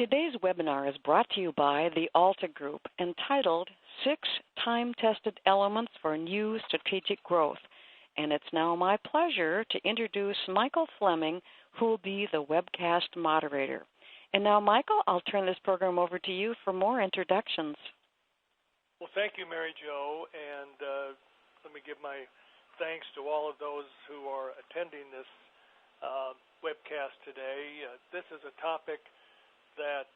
Today's webinar is brought to you by the Alta Group, entitled 6 Time-Tested Elements for New Strategic Growth. And it's now my pleasure to introduce Michael Fleming, who will be the webcast moderator. And now, Michael, I'll turn this program over to you for more introductions. Well, thank you, Mary Jo, and let me give my thanks to all of those who are attending this webcast today. This is a topic that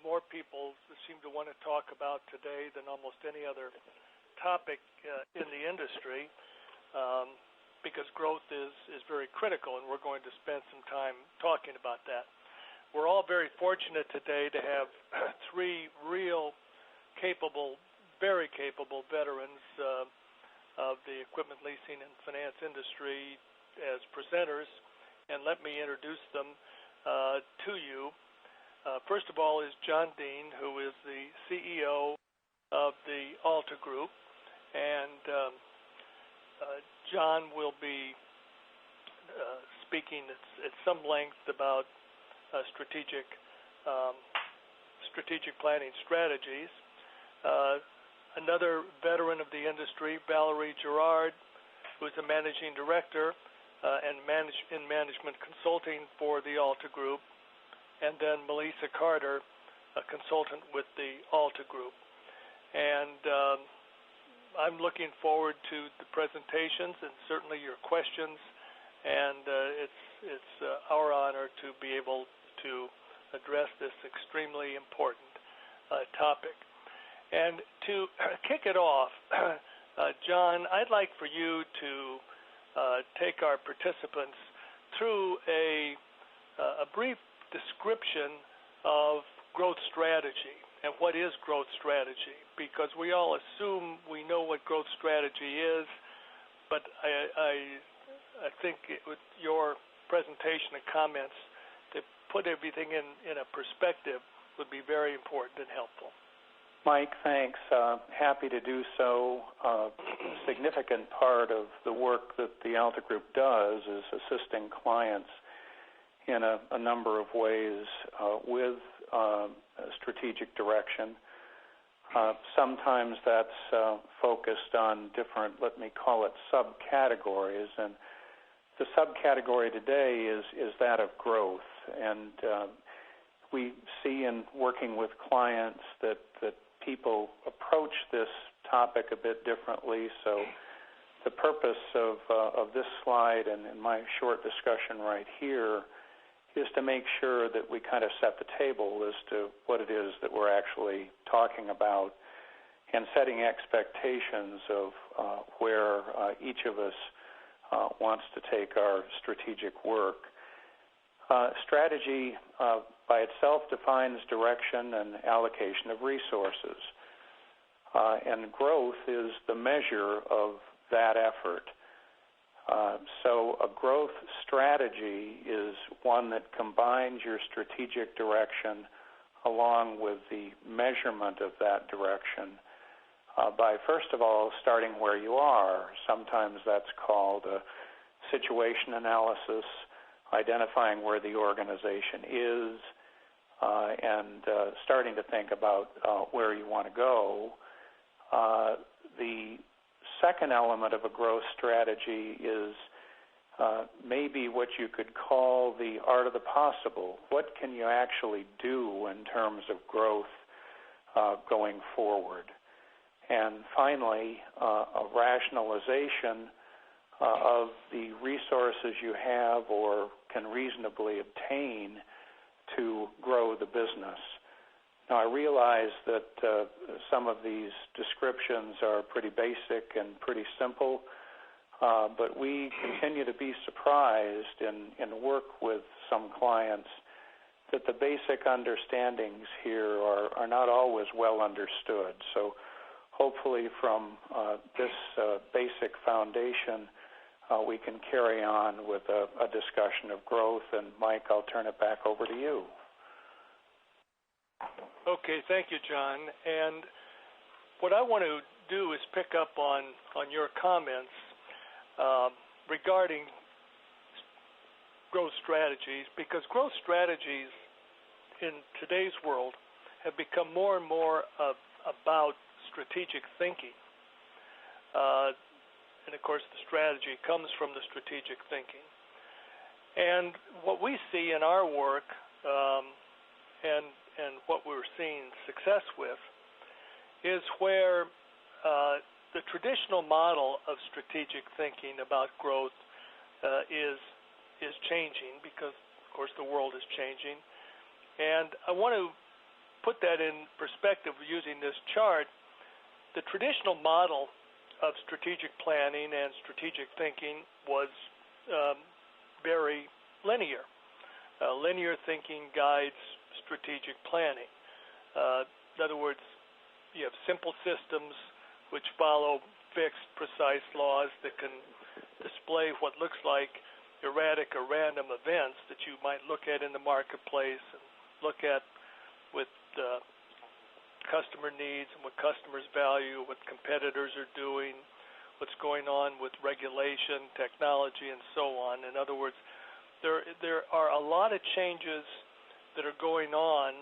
more people seem to want to talk about today than almost any other topic in the industry, because growth is very critical, and we're going to spend some time talking about that. We're all very fortunate today to have three real capable, very capable veterans of the equipment leasing and finance industry as presenters, and let me introduce them to you. First of all is John Dean, who is the CEO of the Alta Group, and John will be speaking at some length about strategic planning strategies. Another veteran of the industry, Valerie Gerard, who is a managing director in management consulting for the Alta Group, and then Melissa Carter, a consultant with the Alta Group. And I'm looking forward to the presentations and certainly your questions, and it's our honor to be able to address this extremely important topic. And to kick it off, John, I'd like for you to take our participants through a brief description of growth strategy and what is growth strategy, because we all assume we know what growth strategy is, but I think with your presentation and comments to put everything in a perspective would be very important and helpful. Mike, thanks. Happy to do so. A significant part of the work that the Alta Group does is assisting clients in a number of ways with strategic direction. Sometimes that's focused on different, let me call it, subcategories. And the subcategory today is that of growth. And we see in working with clients that people approach this topic a bit differently. So the purpose of this slide and my short discussion right here is to make sure that we kind of set the table as to what it is that we're actually talking about and setting expectations of where each of us wants to take our strategic work. Strategy by itself defines direction and allocation of resources, and growth is the measure of that effort. So a growth strategy is one that combines your strategic direction along with the measurement of that direction by, first of all, starting where you are. Sometimes that's called a situation analysis, identifying where the organization is, and starting to think about where you want to go. The second element of a growth strategy is maybe what you could call the art of the possible. What can you actually do in terms of growth going forward? And finally, a rationalization of the resources you have or can reasonably obtain to grow the business. Now, I realize that some of these descriptions are pretty basic and pretty simple, but we continue to be surprised in work with some clients that the basic understandings here are not always well understood. So hopefully from this basic foundation, we can carry on with a discussion of growth. And Mike, I'll turn it back over to you. Okay, thank you, John. And what I want to do is pick up on your comments regarding growth strategies, because growth strategies in today's world have become more and more about strategic thinking. And of course, the strategy comes from the strategic thinking. And what we see in our work, and what we're seeing success with, is where the traditional model of strategic thinking about growth is changing, because, of course, the world is changing. And I want to put that in perspective using this chart. The traditional model of strategic planning and strategic thinking was very linear. Linear thinking guides strategic planning. In other words, you have simple systems which follow fixed, precise laws that can display what looks like erratic or random events that you might look at in the marketplace and look at with customer needs and what customers value, what competitors are doing, what's going on with regulation, technology, and so on. In other words, there are a lot of changes that are going on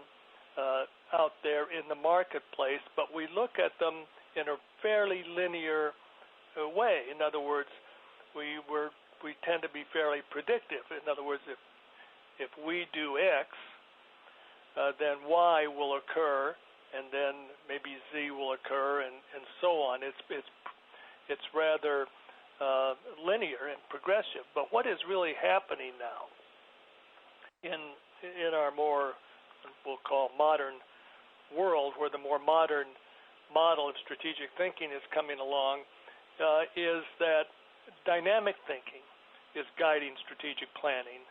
out there in the marketplace, but we look at them in a fairly linear way. In other words, we tend to be fairly predictive. In other words, if we do X, then Y will occur, and then maybe Z will occur, and so on. It's rather linear and progressive. But what is really happening now in our more, we'll call, modern world, where the more modern model of strategic thinking is coming along, is that dynamic thinking is guiding strategic planning,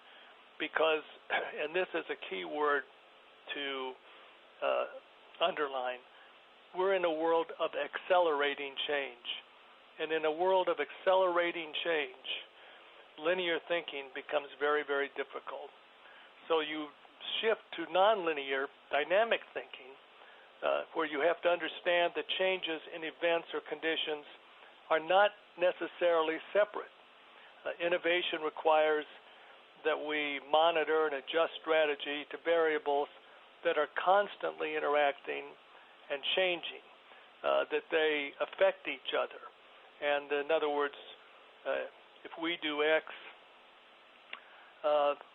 because, and this is a key word to underline, we're in a world of accelerating change. And in a world of accelerating change, linear thinking becomes very, very difficult. So you shift to nonlinear dynamic thinking, where you have to understand that changes in events or conditions are not necessarily separate. Innovation requires that we monitor and adjust strategy to variables that are constantly interacting and changing, that they affect each other. And in other words, if we do X,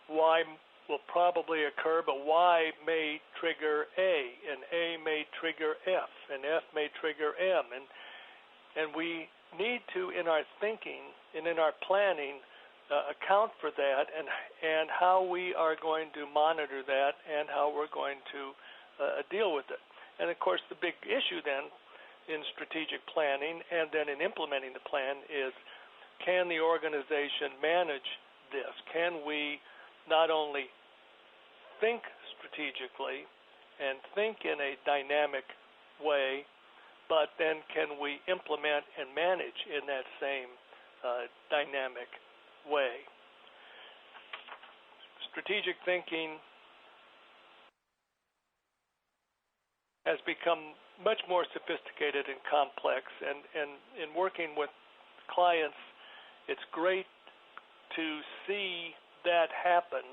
Y will probably occur, but Y may trigger A, and A may trigger F, and F may trigger M. And we need to, in our thinking and in our planning, account for that and how we are going to monitor that and how we're going to deal with it. And, of course, the big issue then in strategic planning and then in implementing the plan is, can the organization manage this? Can we not only think strategically and think in a dynamic way, but then can we implement and manage in that same dynamic way? Strategic thinking has become much more sophisticated and complex, and in working with clients, it's great to see that happen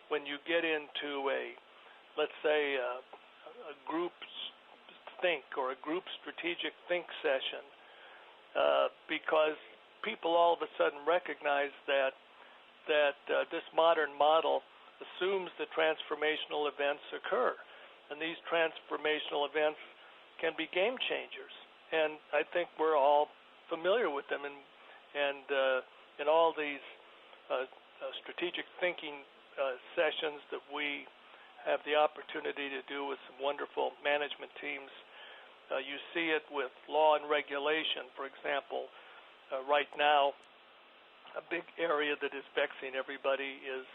when you get into let's say, a group think or a group strategic think session, because people all of a sudden recognize that this modern model assumes that transformational events occur, and these transformational events can be game changers. And I think we're all familiar with them, and in all these strategic thinking sessions that we have the opportunity to do with some wonderful management teams. You see it with law and regulation. For example, right now, a big area that is vexing everybody is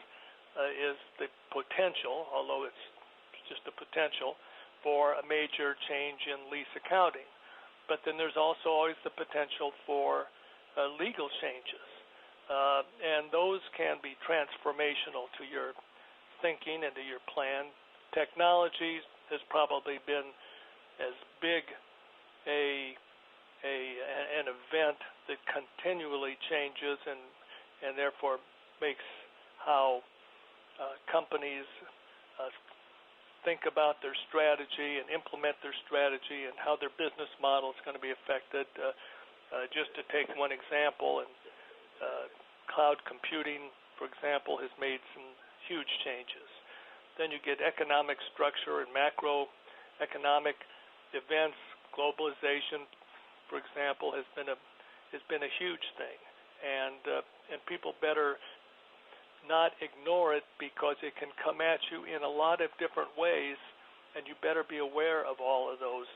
the potential, although it's just a potential, for a major change in lease accounting. But then there's also always the potential for legal changes. And those can be transformational to your thinking and to your plan. Technology has probably been as big an event that continually changes and therefore makes how companies think about their strategy and implement their strategy and how their business model is going to be affected. Just to take one example, and cloud computing, for example, has made some huge changes. Then you get economic structure and macroeconomic events. Globalization, for example, has been a huge thing, and people better not ignore it because it can come at you in a lot of different ways, and you better be aware of all of those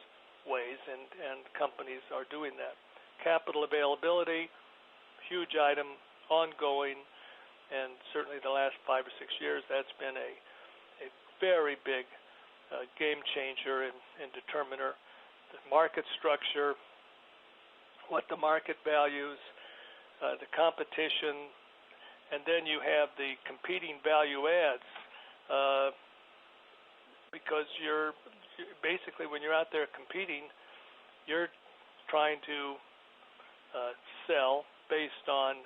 ways, and companies are doing that. Capital availability, huge item, ongoing, and certainly the last 5 or 6 years, that's been a very big game changer and determiner. The market structure, what the market values, the competition, and then you have the competing value adds, because you're basically, when you're out there competing, you're trying to sell based on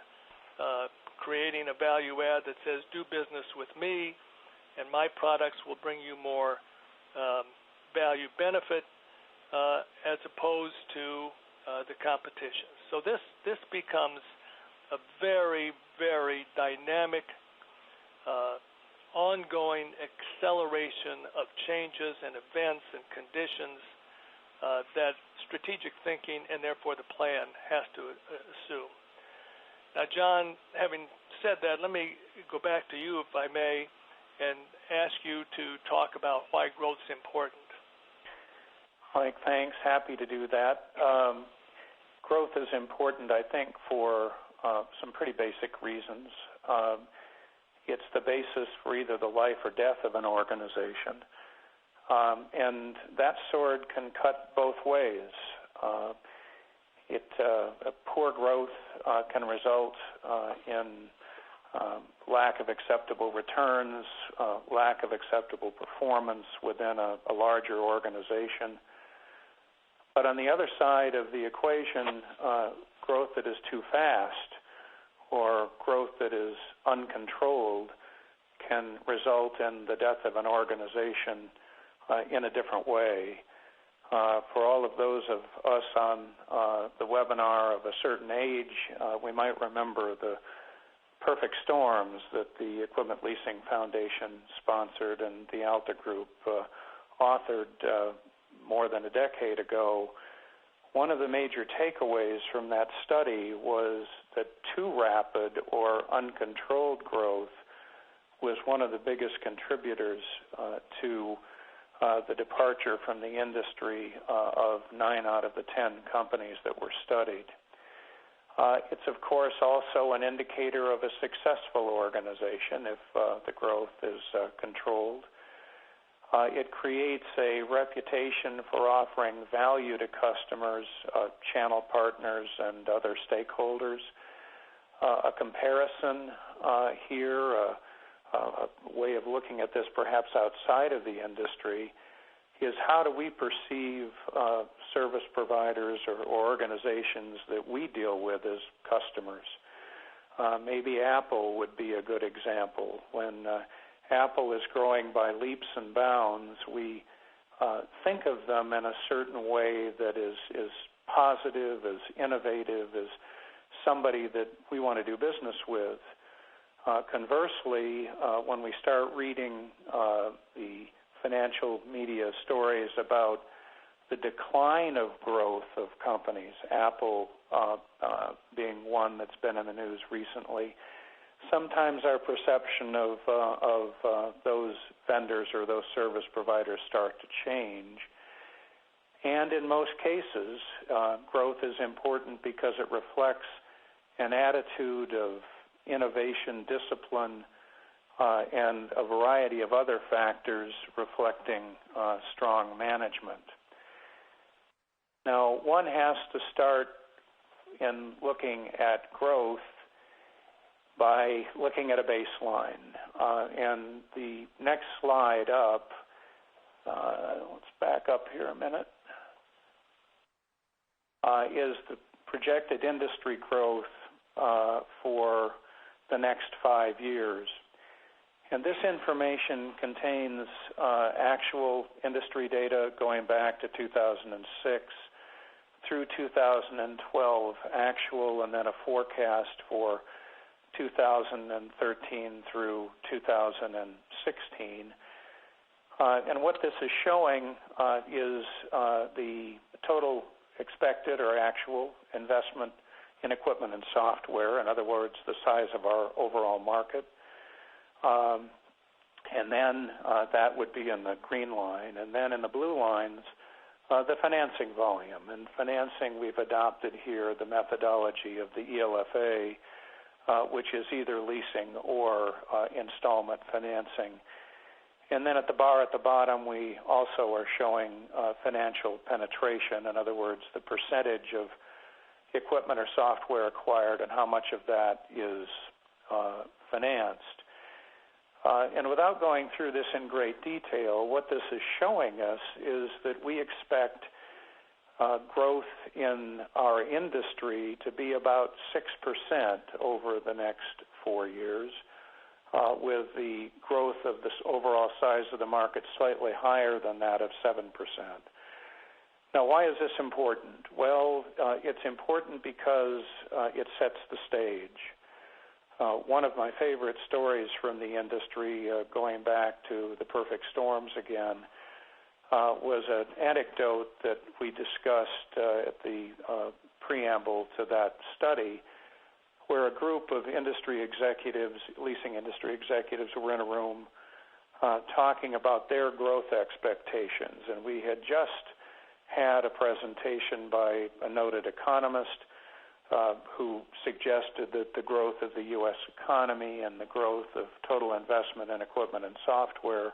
creating a value add that says, do business with me, and my products will bring you more value benefit as opposed to the competition. So this becomes a very, very dynamic, ongoing acceleration of changes and events and conditions that strategic thinking and therefore the plan has to assume. Now, John, having said that, let me go back to you, if I may, and ask you to talk about why growth is important. Mike, thanks. Happy to do that. Growth is important, I think, for some pretty basic reasons. It's the basis for either the life or death of an organization. And that sword can cut both ways. Poor growth can result in lack of acceptable returns, lack of acceptable performance within a larger organization. But on the other side of the equation, growth that is too fast or growth that is uncontrolled can result in the death of an organization in a different way. For all of those of us on the webinar of a certain age, we might remember the perfect storms that the Equipment Leasing Foundation sponsored and the Alta group authored more than a decade ago. One of the major takeaways from that study was that too rapid or uncontrolled growth was one of the biggest contributors to the departure from the industry of 9 out of the 10 companies that were studied. It's, of course, also an indicator of a successful organization if the growth is controlled. It creates a reputation for offering value to customers, channel partners, and other stakeholders. A comparison here, a way of looking at this perhaps outside of the industry, is how do we perceive service providers or organizations that we deal with as customers. Maybe Apple would be a good example. When Apple is growing by leaps and bounds, we think of them in a certain way that is positive, is innovative, is somebody that we want to do business with. Conversely, when we start reading the financial media stories about the decline of growth of companies, Apple being one that's been in the news recently, sometimes our perception of those vendors or those service providers start to change. And in most cases, growth is important because it reflects an attitude of innovation, discipline, and a variety of other factors reflecting strong management. Now, one has to start in looking at growth by looking at a baseline. And the next slide up, let's back up here a minute, is the projected industry growth for the next 5 years. And this information contains actual industry data going back to 2006 through 2012, actual, and then a forecast for 2013 through 2016. And what this is showing is the total expected or actual investment in equipment and software, in other words, the size of our overall market. And then that would be in the green line. And then in the blue lines, the financing volume. And financing, we've adopted here the methodology of the ELFA, which is either leasing or installment financing. And then at the bar at the bottom, we also are showing financial penetration. In other words, the percentage of equipment or software acquired and how much of that is financed. And without going through this in great detail, what this is showing us is that we expect growth in our industry to be about 6% over the next 4 years, with the growth of this overall size of the market slightly higher than that of 7%. Now, why is this important? Well, it's important because it sets the stage. One of my favorite stories from the industry, going back to the perfect storms again, was an anecdote that we discussed at the preamble to that study, where a group of industry executives, leasing industry executives, were in a room talking about their growth expectations. And we had just had a presentation by a noted economist who suggested that the growth of the U.S. economy and the growth of total investment in equipment and software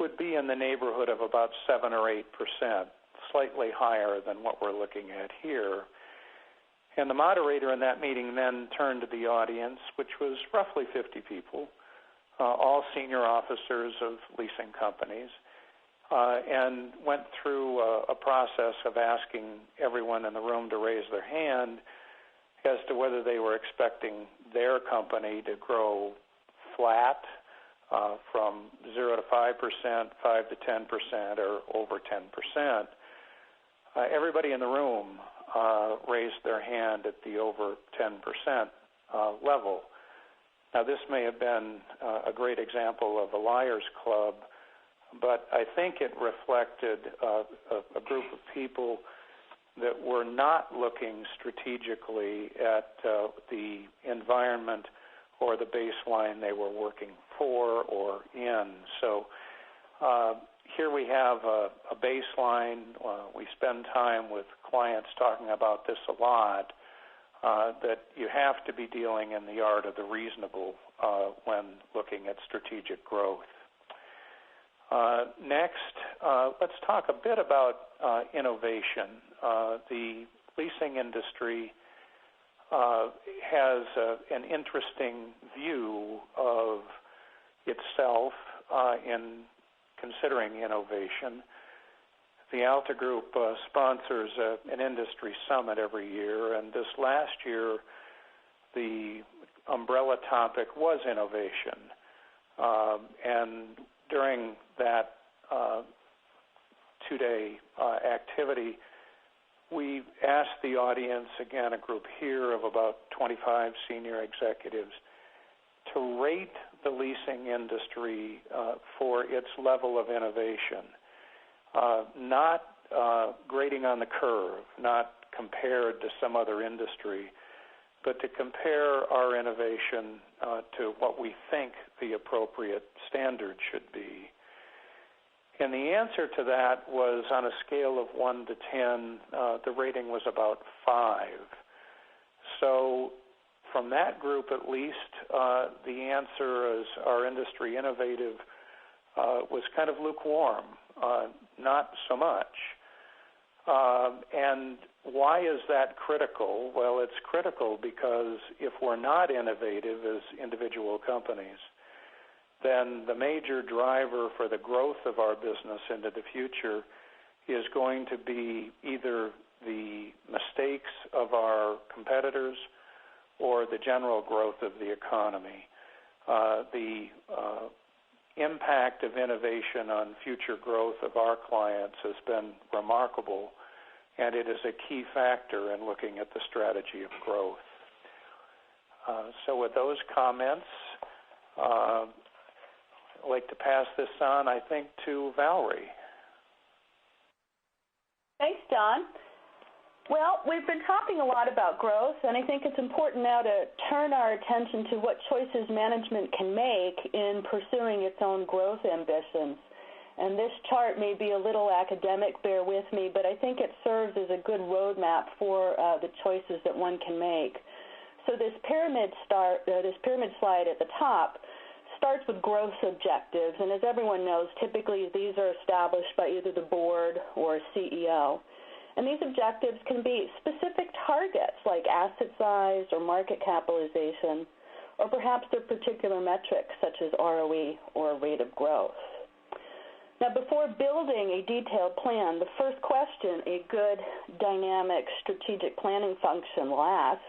would be in the neighborhood of about 7 or 8%, slightly higher than what we're looking at here. And the moderator in that meeting then turned to the audience, which was roughly 50 people, all senior officers of leasing companies, and went through a process of asking everyone in the room to raise their hand as to whether they were expecting their company to grow flat from 0 to 5%, 5 to 10%, or over 10%. Everybody in the room raised their hand at the over 10% level. Now, this may have been a great example of a liar's club, but I think it reflected a group of people that were not looking strategically at the environment or the baseline they were working for or in. So here we have a baseline. We spend time with clients talking about this a lot, that you have to be dealing in the art of the reasonable when looking at strategic growth. Next, let's talk a bit about innovation. The leasing industry has an interesting view of itself in considering innovation. The Alta Group sponsors an industry summit every year, and this last year the umbrella topic was innovation. And during that 2-day activity, we asked the audience, again, a group here of about 25 senior executives, to rate the leasing industry for its level of innovation, not grading on the curve, not compared to some other industry, but to compare our innovation to what we think the appropriate standard should be. And the answer to that was, on a scale of 1 to 10, the rating was about 5. So from that group, at least, the answer is, our industry innovative, was kind of lukewarm, not so much. And why is that critical? Well, it's critical because if we're not innovative as individual companies, then the major driver for the growth of our business into the future is going to be either the mistakes of our competitors or the general growth of the economy. The impact of innovation on future growth of our clients has been remarkable, and it is a key factor in looking at the strategy of growth. So with those comments, I'd like to pass this on, I think, to Valerie. Thanks, Don. Well, we've been talking a lot about growth, and I think it's important now to turn our attention to what choices management can make in pursuing its own growth ambitions. And this chart may be a little academic, bear with me, but I think it serves as a good roadmap for the choices that one can make. So this pyramid slide at the top starts with growth objectives, and as everyone knows, typically these are established by either the board or a CEO. And these objectives can be specific targets like asset size or market capitalization, or perhaps they're particular metrics such as ROE or rate of growth. Now, before building a detailed plan, the first question a good, dynamic, strategic planning function will ask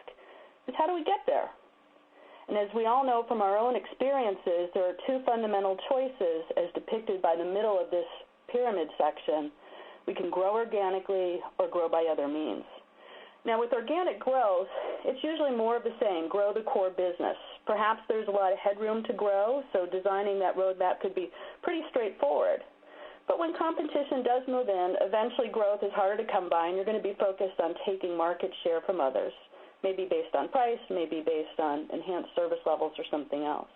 is, how do we get there? And as we all know from our own experiences, there are two fundamental choices as depicted by the middle of this pyramid section. We can grow organically or grow by other means. Now, with organic growth, it's usually more of the same, grow the core business. Perhaps there's a lot of headroom to grow, so designing that roadmap could be pretty straightforward. But when competition does move in, eventually growth is harder to come by, and you're going to be focused on taking market share from others, maybe based on price, maybe based on enhanced service levels or something else.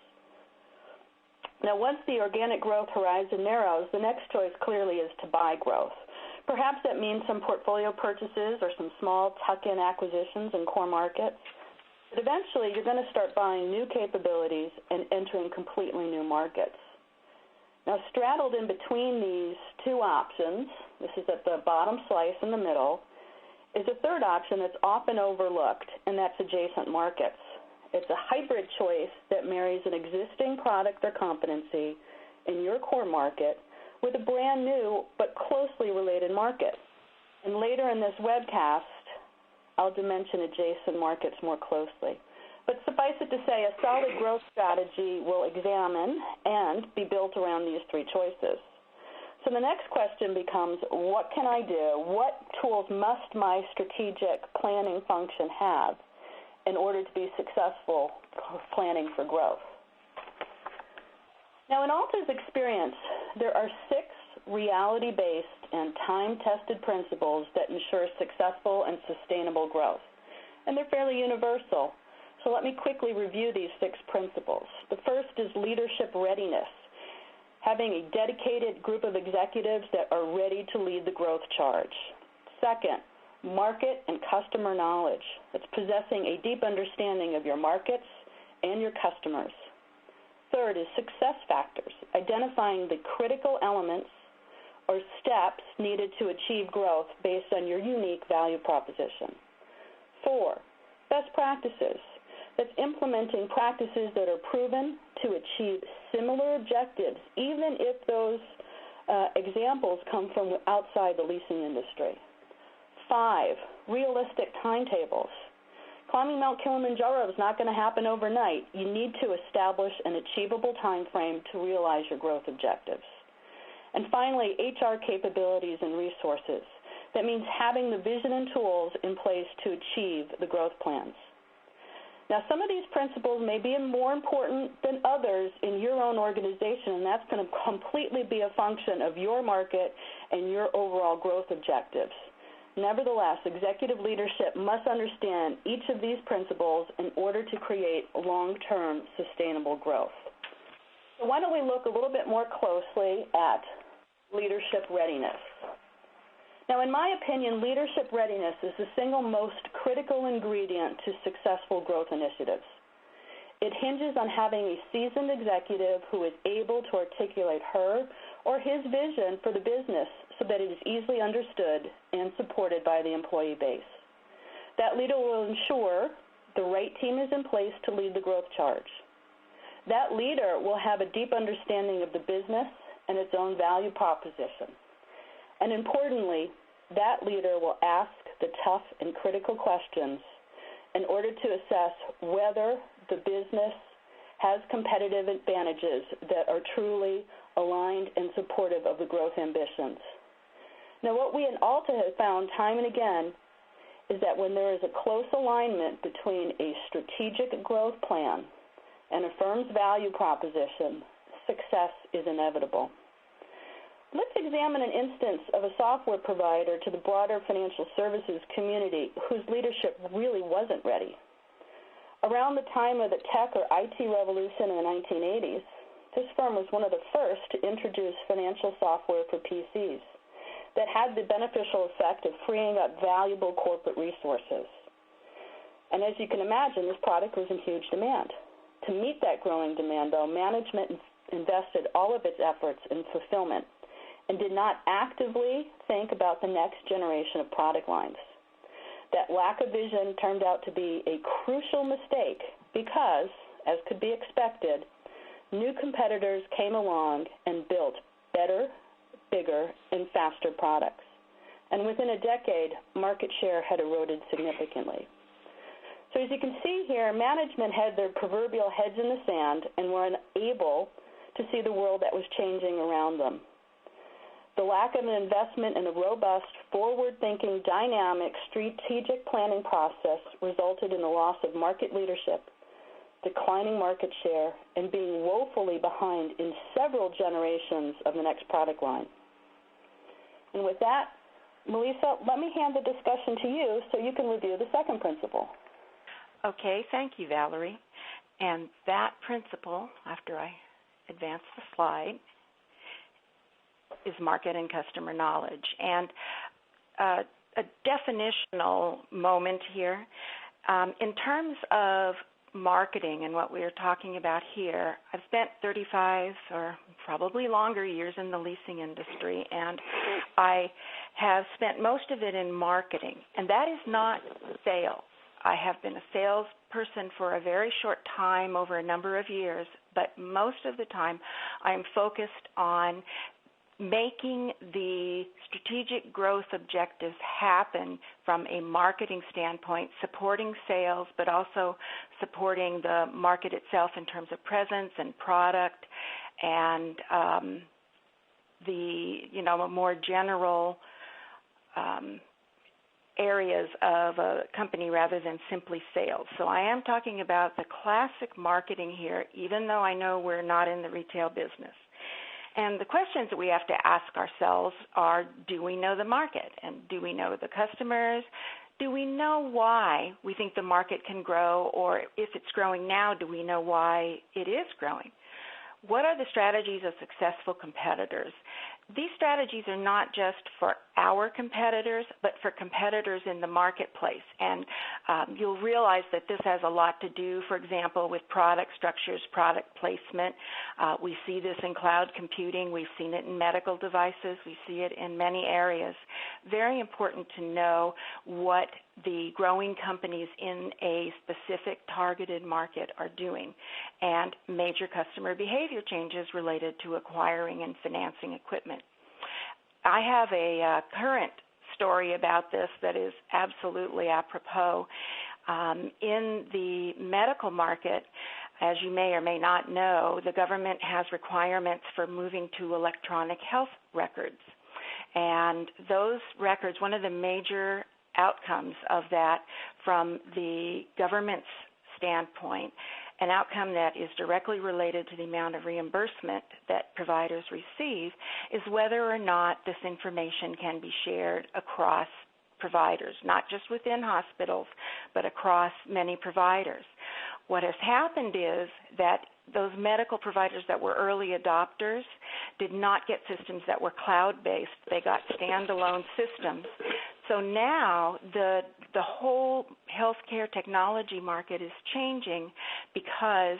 Now, once the organic growth horizon narrows, the next choice clearly is to buy growth. Perhaps that means some portfolio purchases or some small tuck-in acquisitions in core markets. But eventually, you're going to start buying new capabilities and entering completely new markets. Now, straddled in between these two options, this is at the bottom slice in the middle, is a third option that's often overlooked, and that's adjacent markets. It's a hybrid choice that marries an existing product or competency in your core market with a brand new but closely related market. And later in this webcast, I'll dimension adjacent markets more closely. But suffice it to say, a solid growth strategy will examine and be built around these three choices. So the next question becomes, what can I do? What tools must my strategic planning function have in order to be successful planning for growth? Now, in Alta's experience, there are 6 reality-based and time-tested principles that ensure successful and sustainable growth. And they're fairly universal. So let me quickly review these 6 principles. The first is leadership readiness, having a dedicated group of executives that are ready to lead the growth charge. Second, market and customer knowledge. That's possessing a deep understanding of your markets and your customers. Third is success factors, identifying the critical elements or steps needed to achieve growth based on your unique value proposition. 4, best practices. That's implementing practices that are proven to achieve similar objectives, even if those examples come from outside the leasing industry. 5, realistic timetables. Climbing Mount Kilimanjaro is not going to happen overnight. You need to establish an achievable time frame to realize your growth objectives. And finally, HR capabilities and resources. That means having the vision and tools in place to achieve the growth plans. Now, some of these principles may be more important than others in your own organization, and that's going to completely be a function of your market and your overall growth objectives. Nevertheless, executive leadership must understand each of these principles in order to create long-term sustainable growth. So why don't we look a little bit more closely at leadership readiness. Now, in my opinion, leadership readiness is the single most critical ingredient to successful growth initiatives. It hinges on having a seasoned executive who is able to articulate her or his vision for the business so that it is easily understood and supported by the employee base. That leader will ensure the right team is in place to lead the growth charge. That leader will have a deep understanding of the business and its own value proposition. And importantly, that leader will ask the tough and critical questions in order to assess whether the business has competitive advantages that are truly aligned and supportive of the growth ambitions. Now, what we in Alta have found time and again is that when there is a close alignment between a strategic growth plan and a firm's value proposition, success is inevitable. Let's examine an instance of a software provider to the broader financial services community whose leadership really wasn't ready. Around the time of the tech or IT revolution in the 1980s, this firm was one of the first to introduce financial software for PCs that had the beneficial effect of freeing up valuable corporate resources. And as you can imagine, this product was in huge demand. To meet that growing demand, though, management invested all of its efforts in fulfillment and did not actively think about the next generation of product lines. That lack of vision turned out to be a crucial mistake because, as could be expected, new competitors came along and built better, bigger, and faster products. And within a decade, market share had eroded significantly. So as you can see here, management had their proverbial heads in the sand and were unable to see the world that was changing around them. The lack of an investment in a robust, forward-thinking, dynamic, strategic planning process resulted in the loss of market leadership, declining market share, and being woefully behind in several generations of the next product line. And with that, Melissa, let me hand the discussion to you so you can review the second principle. Okay, thank you, Valerie. And that principle, after I advance the slide, is market and customer knowledge. And a definitional moment here. In terms of marketing and what we are talking about here, I've spent 35 or probably longer years in the leasing industry, and I have spent most of it in marketing, and that is not sales. I have been a salesperson for a very short time, over a number of years, but most of the time I'm focused on making the strategic growth objectives happen from a marketing standpoint, supporting sales, but also supporting the market itself in terms of presence and product and the more general areas of a company rather than simply sales. So I am talking about the classic marketing here, even though I know we're not in the retail business. And the questions that we have to ask ourselves are, do we know the market? And do we know the customers? Do we know why we think the market can grow? Or if it's growing now, do we know why it is growing? What are the strategies of successful competitors? These strategies are not just for our competitors, but for competitors in the marketplace. And you'll realize that this has a lot to do, for example, with product structures, product placement. We see this in cloud computing. We've seen it in medical devices. We see it in many areas. Very important to know what the growing companies in a specific targeted market are doing, and major customer behavior changes related to acquiring and financing equipment. I have a current story about this that is absolutely apropos. In the medical market, as you may or may not know, the government has requirements for moving to electronic health records. And those records, one of the major outcomes of that from the government's standpoint, an outcome that is directly related to the amount of reimbursement that providers receive, is whether or not this information can be shared across providers, not just within hospitals, but across many providers. What has happened is that those medical providers that were early adopters did not get systems that were cloud-based. They got standalone systems. So now the whole healthcare technology market is changing because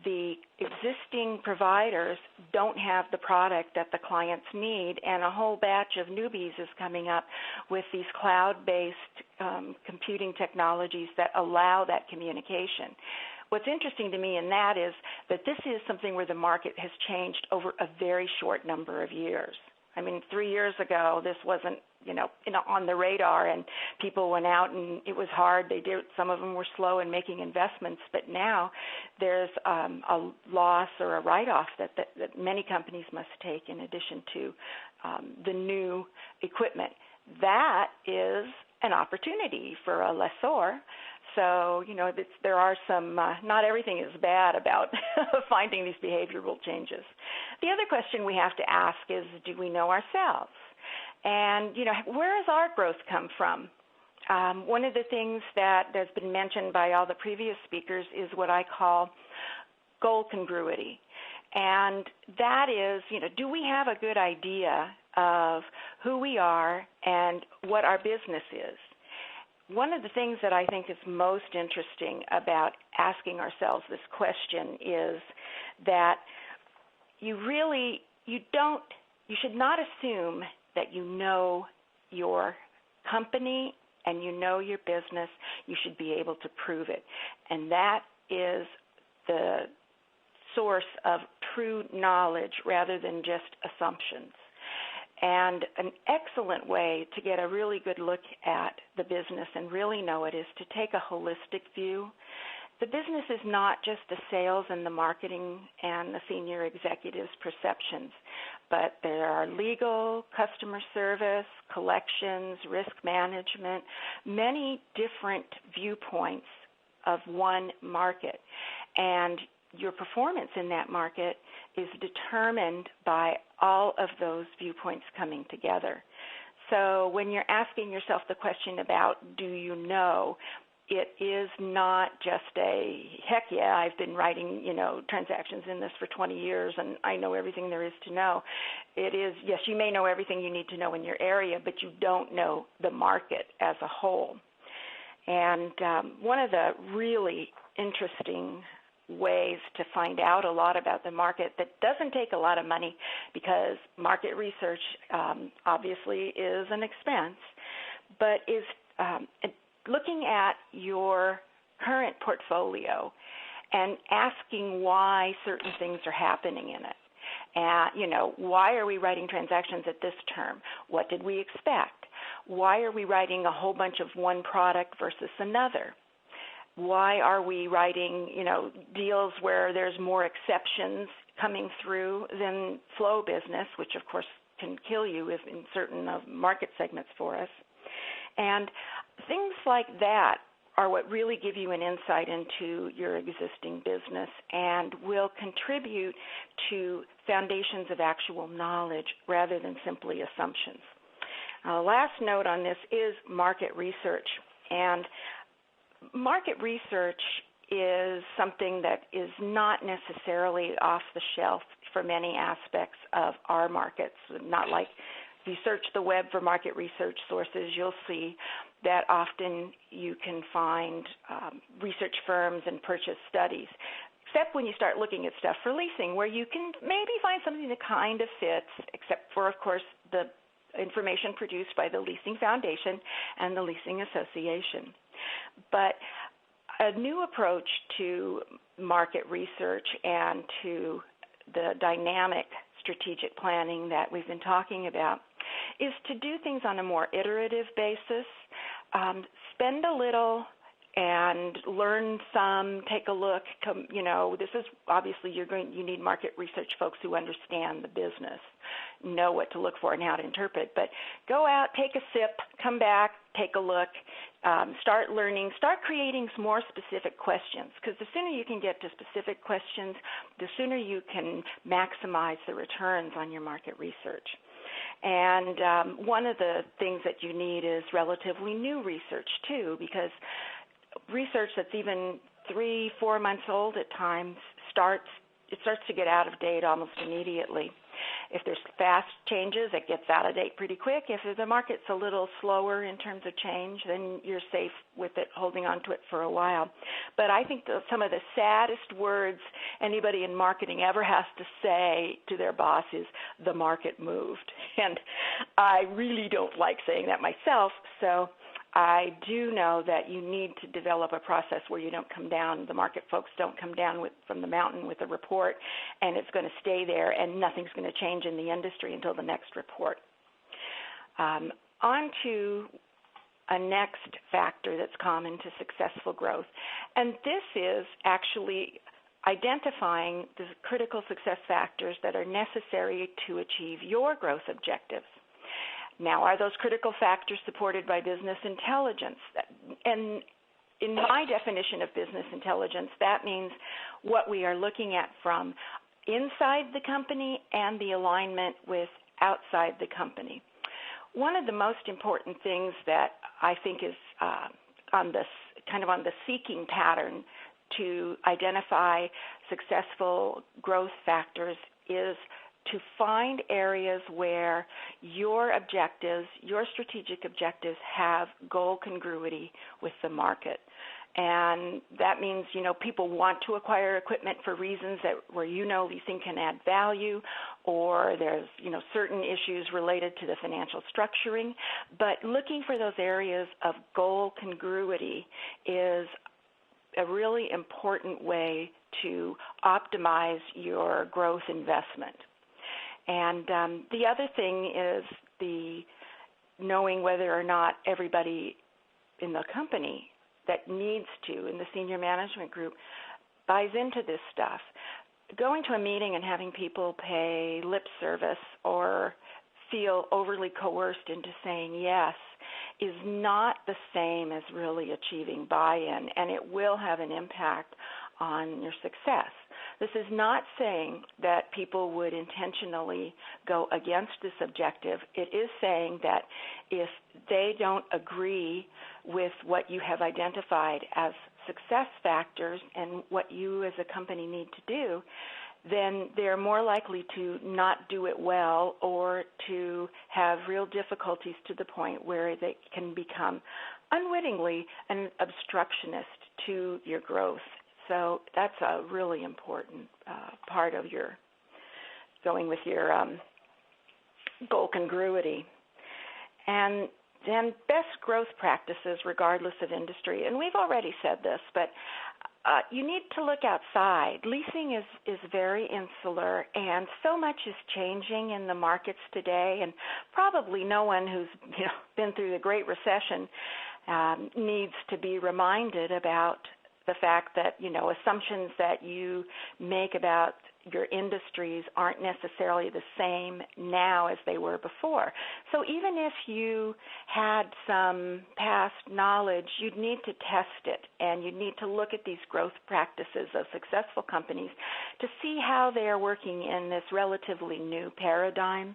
the existing providers don't have the product that the clients need, and a whole batch of newbies is coming up with these cloud-based computing technologies that allow that communication. What's interesting to me in that is that this is something where the market has changed over a very short number of years. I mean, 3 years ago, this wasn't, on the radar, and people went out, and it was hard. Some of them were slow in making investments, but now there's a loss or a write-off that many companies must take in addition to the new equipment. That is an opportunity for a lessor. So, there are some, not everything is bad about finding these behavioral changes. The other question we have to ask is, do we know ourselves? And, where has our growth come from? One of the things that has been mentioned by all the previous speakers is what I call goal congruity. And that is, do we have a good idea of who we are and what our business is? One of the things that I think is most interesting about asking ourselves this question is that you should not assume that you know your company and you know your business. You should be able to prove it. And that is the source of true knowledge rather than just assumptions. And an excellent way to get a really good look at the business and really know it is to take a holistic view. The business is not just the sales and the marketing and the senior executives' perceptions, but there are legal, customer service, collections, risk management, many different viewpoints of one market. And your performance in that market is determined by all of those viewpoints coming together. So when you're asking yourself the question about do you know, it is not just a, heck yeah, I've been writing, transactions in this for 20 years and I know everything there is to know. It is, yes, you may know everything you need to know in your area, but you don't know the market as a whole. And one of the really interesting ways to find out a lot about the market that doesn't take a lot of money, because market research obviously is an expense, but is looking at your current portfolio and asking why certain things are happening in it. Why are we writing transactions at this term? What did we expect? Why are we writing a whole bunch of one product versus another? Why are we writing, deals where there's more exceptions coming through than flow business, which of course can kill you if in certain market segments for us? And things like that are what really give you an insight into your existing business and will contribute to foundations of actual knowledge rather than simply assumptions. Last note on this is market research. And market research is something that is not necessarily off the shelf for many aspects of our markets. Not like if you search the web for market research sources, you'll see that often you can find research firms and purchase studies, except when you start looking at stuff for leasing, where you can maybe find something that kind of fits, except for, of course, the information produced by the Leasing Foundation and the Leasing Association. But a new approach to market research and to the dynamic strategic planning that we've been talking about is to do things on a more iterative basis, spend a little and learn some, take a look. This is obviously you need market research folks who understand the business, know what to look for and how to interpret. But go out, take a sip, come back, take a look, start learning, start creating some more specific questions, because the sooner you can get to specific questions, the sooner you can maximize the returns on your market research. And one of the things that you need is relatively new research too, because research that's even 3-4 months old at times starts to get out of date almost immediately. If there's fast changes, it gets out of date pretty quick. If the market's a little slower in terms of change, then you're safe with it, holding on to it for a while. But I think some of the saddest words anybody in marketing ever has to say to their boss is, the market moved. And I really don't like saying that myself, so I do know that you need to develop a process where you don't come down, the market folks don't come down from the mountain with a report, and it's going to stay there, and nothing's going to change in the industry until the next report. On to a next factor that's common to successful growth, and this is actually identifying the critical success factors that are necessary to achieve your growth objectives. Now, are those critical factors supported by business intelligence? And in my definition of business intelligence, that means what we are looking at from inside the company and the alignment with outside the company. One of the most important things that I think is on the seeking pattern to identify successful growth factors is to find areas where your objectives, your strategic objectives, have goal congruity with the market. And that means, people want to acquire equipment for reasons where leasing can add value, or there's, certain issues related to the financial structuring. But looking for those areas of goal congruity is a really important way to optimize your growth investment. And the other thing is the knowing whether or not everybody in the company that needs to, in the senior management group, buys into this stuff. Going to a meeting and having people pay lip service or feel overly coerced into saying yes is not the same as really achieving buy-in, and it will have an impact on your success. This is not saying that people would intentionally go against this objective. It is saying that if they don't agree with what you have identified as success factors and what you as a company need to do, then they're more likely to not do it well or to have real difficulties to the point where they can become unwittingly an obstructionist to your growth. So that's a really important part of your going with your goal congruity. And then best growth practices regardless of industry. And we've already said this, but you need to look outside. Leasing is very insular, and so much is changing in the markets today, and probably no one who's been through the Great Recession needs to be reminded about the fact that, assumptions that you make about your industries aren't necessarily the same now as they were before. So even if you had some past knowledge, you'd need to test it, and you'd need to look at these growth practices of successful companies to see how they are working in this relatively new paradigm.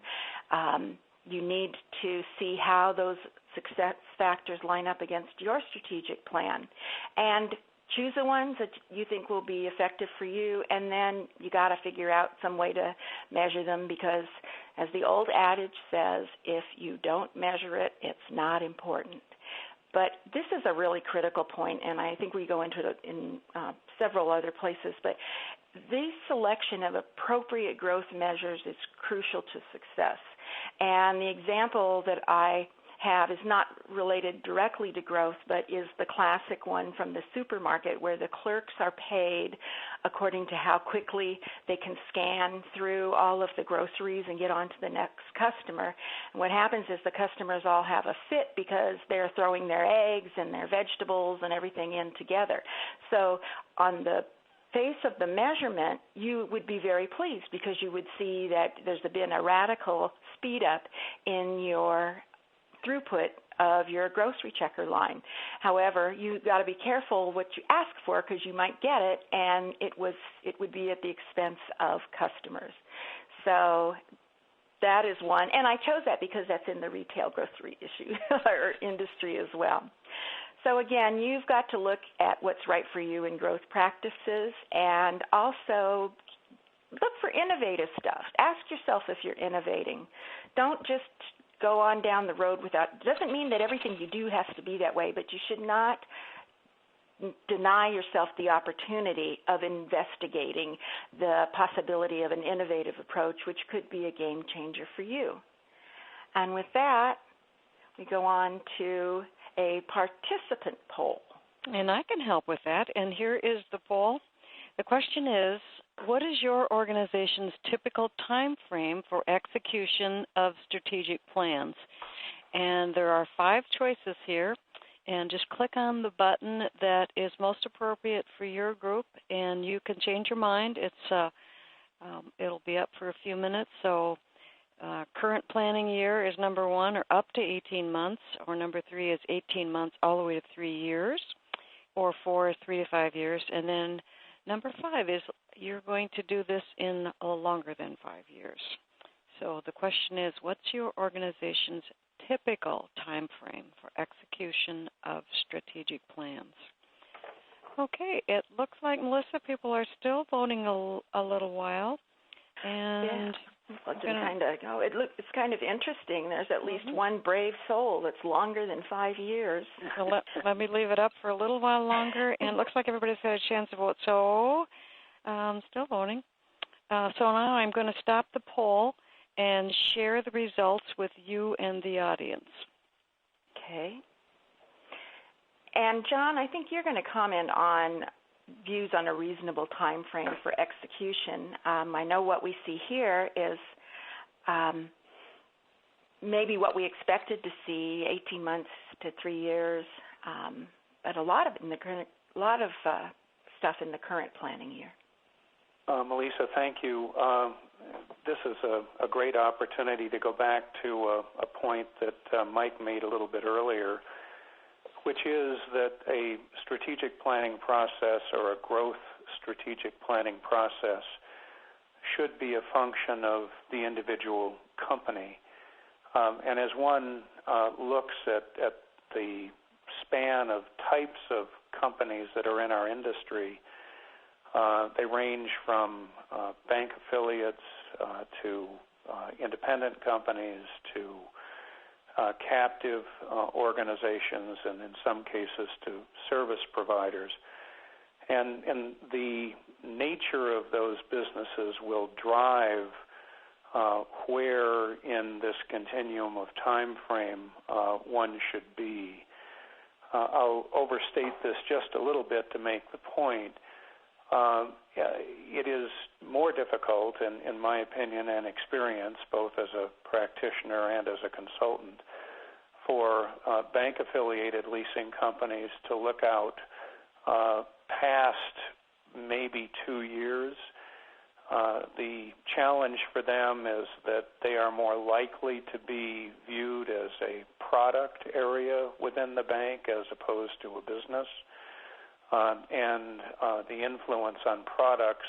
You need to see how those success factors line up against your strategic plan, and choose the ones that you think will be effective for you, and then you got to figure out some way to measure them, because as the old adage says, if you don't measure it, it's not important. But this is a really critical point, and I think we go into it in several other places, but the selection of appropriate growth measures is crucial to success. And the example that I have is not related directly to growth, but is the classic one from the supermarket, where the clerks are paid according to how quickly they can scan through all of the groceries and get on to the next customer. And what happens is the customers all have a fit because they're throwing their eggs and their vegetables and everything in together. So on the face of the measurement, you would be very pleased because you would see that there's been a radical speed up in your throughput of your grocery checker line. However, you've got to be careful what you ask for, because you might get it, and it would be at the expense of customers. So that is one, and I chose that because that's in the retail grocery issue or industry as well. So again, you've got to look at what's right for you in growth practices, and also look for innovative stuff. Ask yourself if you're innovating. Don't just go on down the road without, it doesn't mean that everything you do has to be that way, but you should not deny yourself the opportunity of investigating the possibility of an innovative approach, which could be a game changer for you. And with that, we go on to a participant poll. And I can help with that. And here is the poll. The question is, what is your organization's typical time frame for execution of strategic plans? And there are 5 choices here. And just click on the button that is most appropriate for your group, and you can change your mind. It'll be up for a few minutes. So current planning year is number 1, or up to 18 months, or number 3 is 18 months all the way to 3 years, or 4 is 3 to 5 years. And then number 5 is you're going to do this in longer than 5 years. So the question is, what's your organization's typical time frame for execution of strategic plans? Okay, it looks like, Melissa, people are still voting a little while. And it's kind of interesting. There's at least one brave soul that's longer than 5 years. So let me leave it up for a little while longer. And it looks like everybody's had a chance to vote. So still voting. So now I'm going to stop the poll and share the results with you and the audience. Okay. And John, I think you're going to comment on views on a reasonable time frame for execution. I know what we see here is maybe what we expected to see, 18 months to 3 years, but a lot of stuff in the current planning year. Melissa, thank you. This is a great opportunity to go back to a point that Mike made a little bit earlier, which is that a strategic planning process or a growth strategic planning process should be a function of the individual company. And as one looks at the span of types of companies that are in our industry, they range from bank affiliates to independent companies to captive organizations, and in some cases to service providers. And the nature of those businesses will drive where in this continuum of time frame one should be. I'll overstate this just a little bit to make the point. It is more difficult, in my opinion and experience, both as a practitioner and as a consultant, for bank-affiliated leasing companies to look out past maybe 2 years. The challenge for them is that they are more likely to be viewed as a product area within the bank as opposed to a business. And the influence on products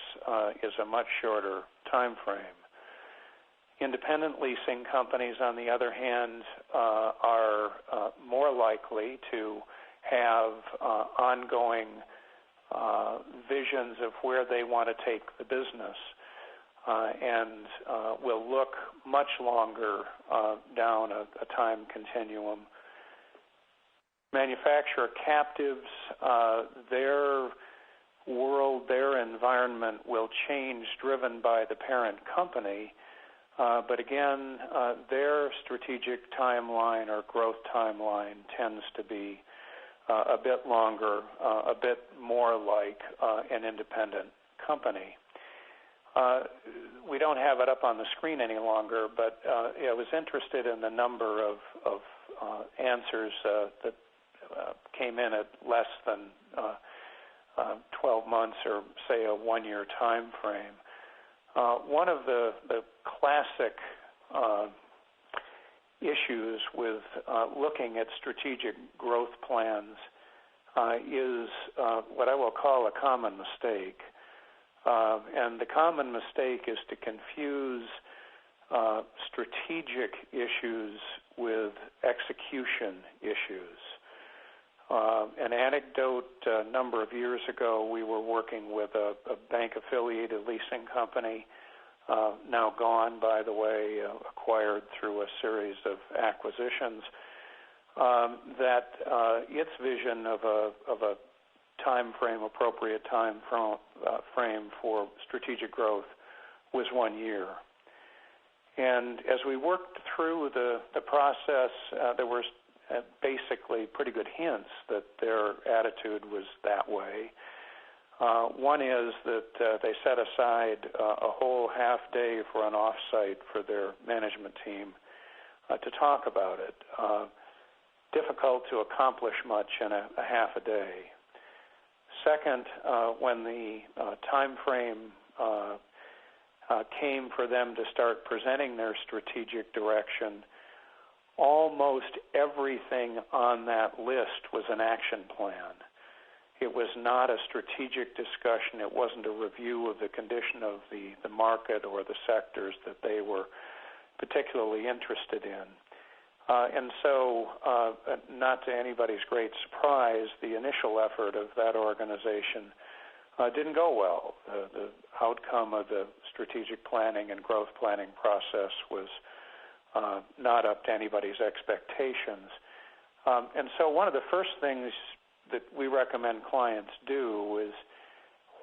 is a much shorter time frame. Independent leasing companies, on the other hand, are more likely to have ongoing visions of where they want to take the business and will look much longer down a time continuum. Manufacturer captives, their world, their environment will change driven by the parent company, but again, their strategic timeline or growth timeline tends to be a bit longer, a bit more like an independent company. We don't have it up on the screen any longer, but I was interested in the number of answers that came in at less than 12 months or, say, a 1-year time frame. One of the classic issues with looking at strategic growth plans is what I will call a common mistake. And the common mistake is to confuse strategic issues with execution issues. An anecdote, a number of years ago, we were working with a bank-affiliated leasing company, now gone, by the way, acquired through a series of acquisitions, that its vision of a time frame, appropriate time frame for strategic growth was 1 year. And as we worked through the process, there were basically pretty good hints that their attitude was that way. One is that they set aside a whole half day for an off-site for their management team to talk about it. Difficult to accomplish much in a half a day. Second, when the time frame came for them to start presenting their strategic direction, almost everything on that list was an action plan. It was not a strategic discussion. It wasn't a review of the condition of the market or the sectors that they were particularly interested in. And so, not to anybody's great surprise, the initial effort of that organization didn't go well. The outcome of the strategic planning and growth planning process was not up to anybody's expectations. And so one of the first things that we recommend clients do is,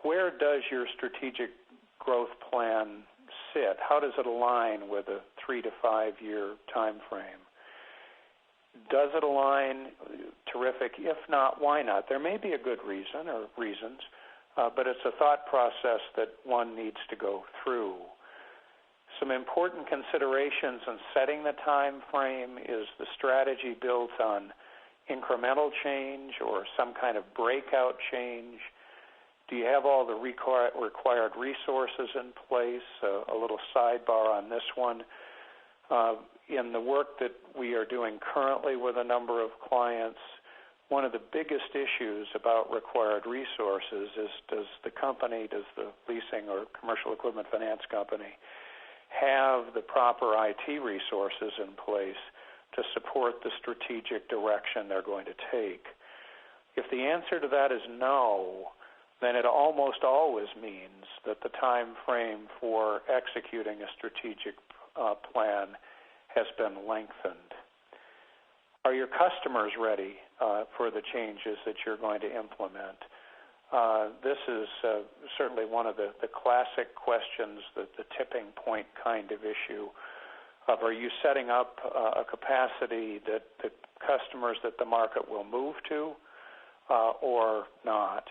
where does your strategic growth plan sit? How does it align with a 3 to 5 year time frame? Does it align? Terrific. If not, why not? There may be a good reason or reasons, but it's a thought process that one needs to go through. Some important considerations in setting the time frame is the strategy built on incremental change or some kind of breakout change. Do you have all the required resources in place? A little sidebar on this one. In the work that we are doing currently with a number of clients, one of the biggest issues about required resources is, does the leasing or commercial equipment finance company have the proper IT resources in place to support the strategic direction they're going to take? If the answer to that is no, then it almost always means that the time frame for executing a strategic plan has been lengthened. Are your customers ready for the changes that you're going to implement? This is certainly one of the classic questions, the tipping point kind of issue of, are you setting up a capacity that the customers that the market will move to or not?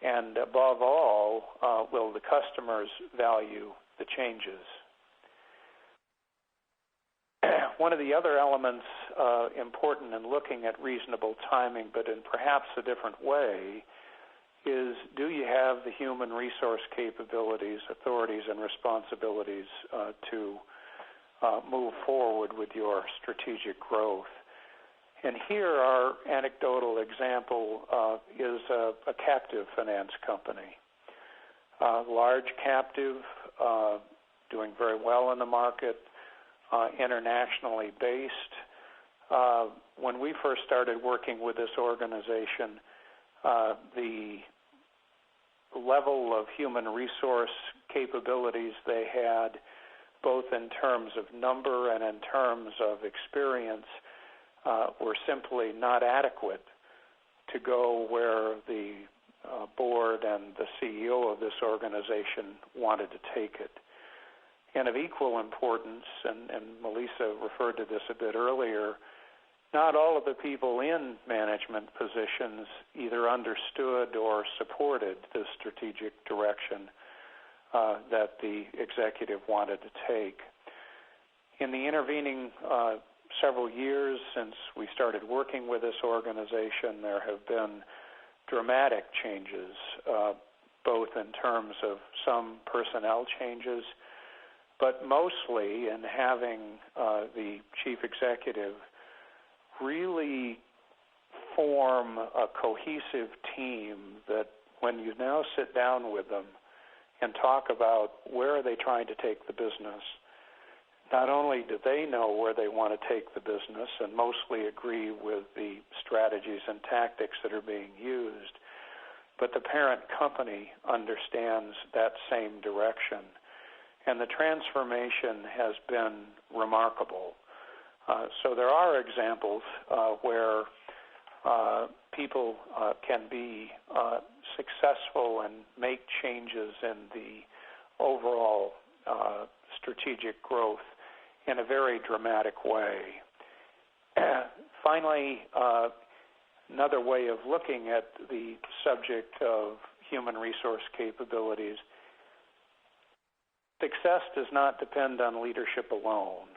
And above all, will the customers value the changes? One of the other elements important in looking at reasonable timing, but in perhaps a different way, is, do you have the human resource capabilities, authorities, and responsibilities to move forward with your strategic growth? And here our anecdotal example is a captive finance company. Large captive, doing very well in the market, internationally based. When we first started working with this organization, the level of human resource capabilities they had, both in terms of number and in terms of experience, were simply not adequate to go where the board and the CEO of this organization wanted to take it. And of equal importance, and Melissa referred to this a bit earlier, not all of the people in management positions either understood or supported the strategic direction that the executive wanted to take. In the intervening several years since we started working with this organization, there have been dramatic changes, both in terms of some personnel changes, but mostly in having the chief executive really form a cohesive team that, when you now sit down with them and talk about where are they trying to take the business, not only do they know where they want to take the business and mostly agree with the strategies and tactics that are being used, but the parent company understands that same direction. And the transformation has been remarkable. So there are examples where people can be successful and make changes in the overall strategic growth in a very dramatic way. Finally, another way of looking at the subject of human resource capabilities, success does not depend on leadership alone.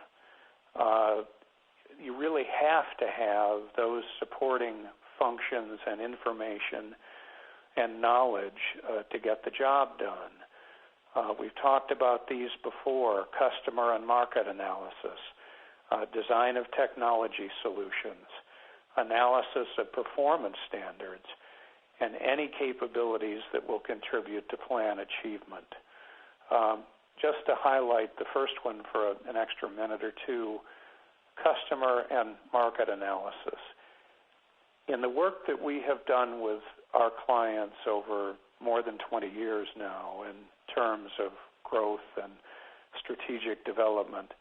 You really have to have those supporting functions and information and knowledge to get the job done. We've talked about these before: customer and market analysis, design of technology solutions, analysis of performance standards, and any capabilities that will contribute to plan achievement. Just to highlight the first one for an extra minute or two, customer and market analysis. In the work that we have done with our clients over more than 20 years now in terms of growth and strategic development,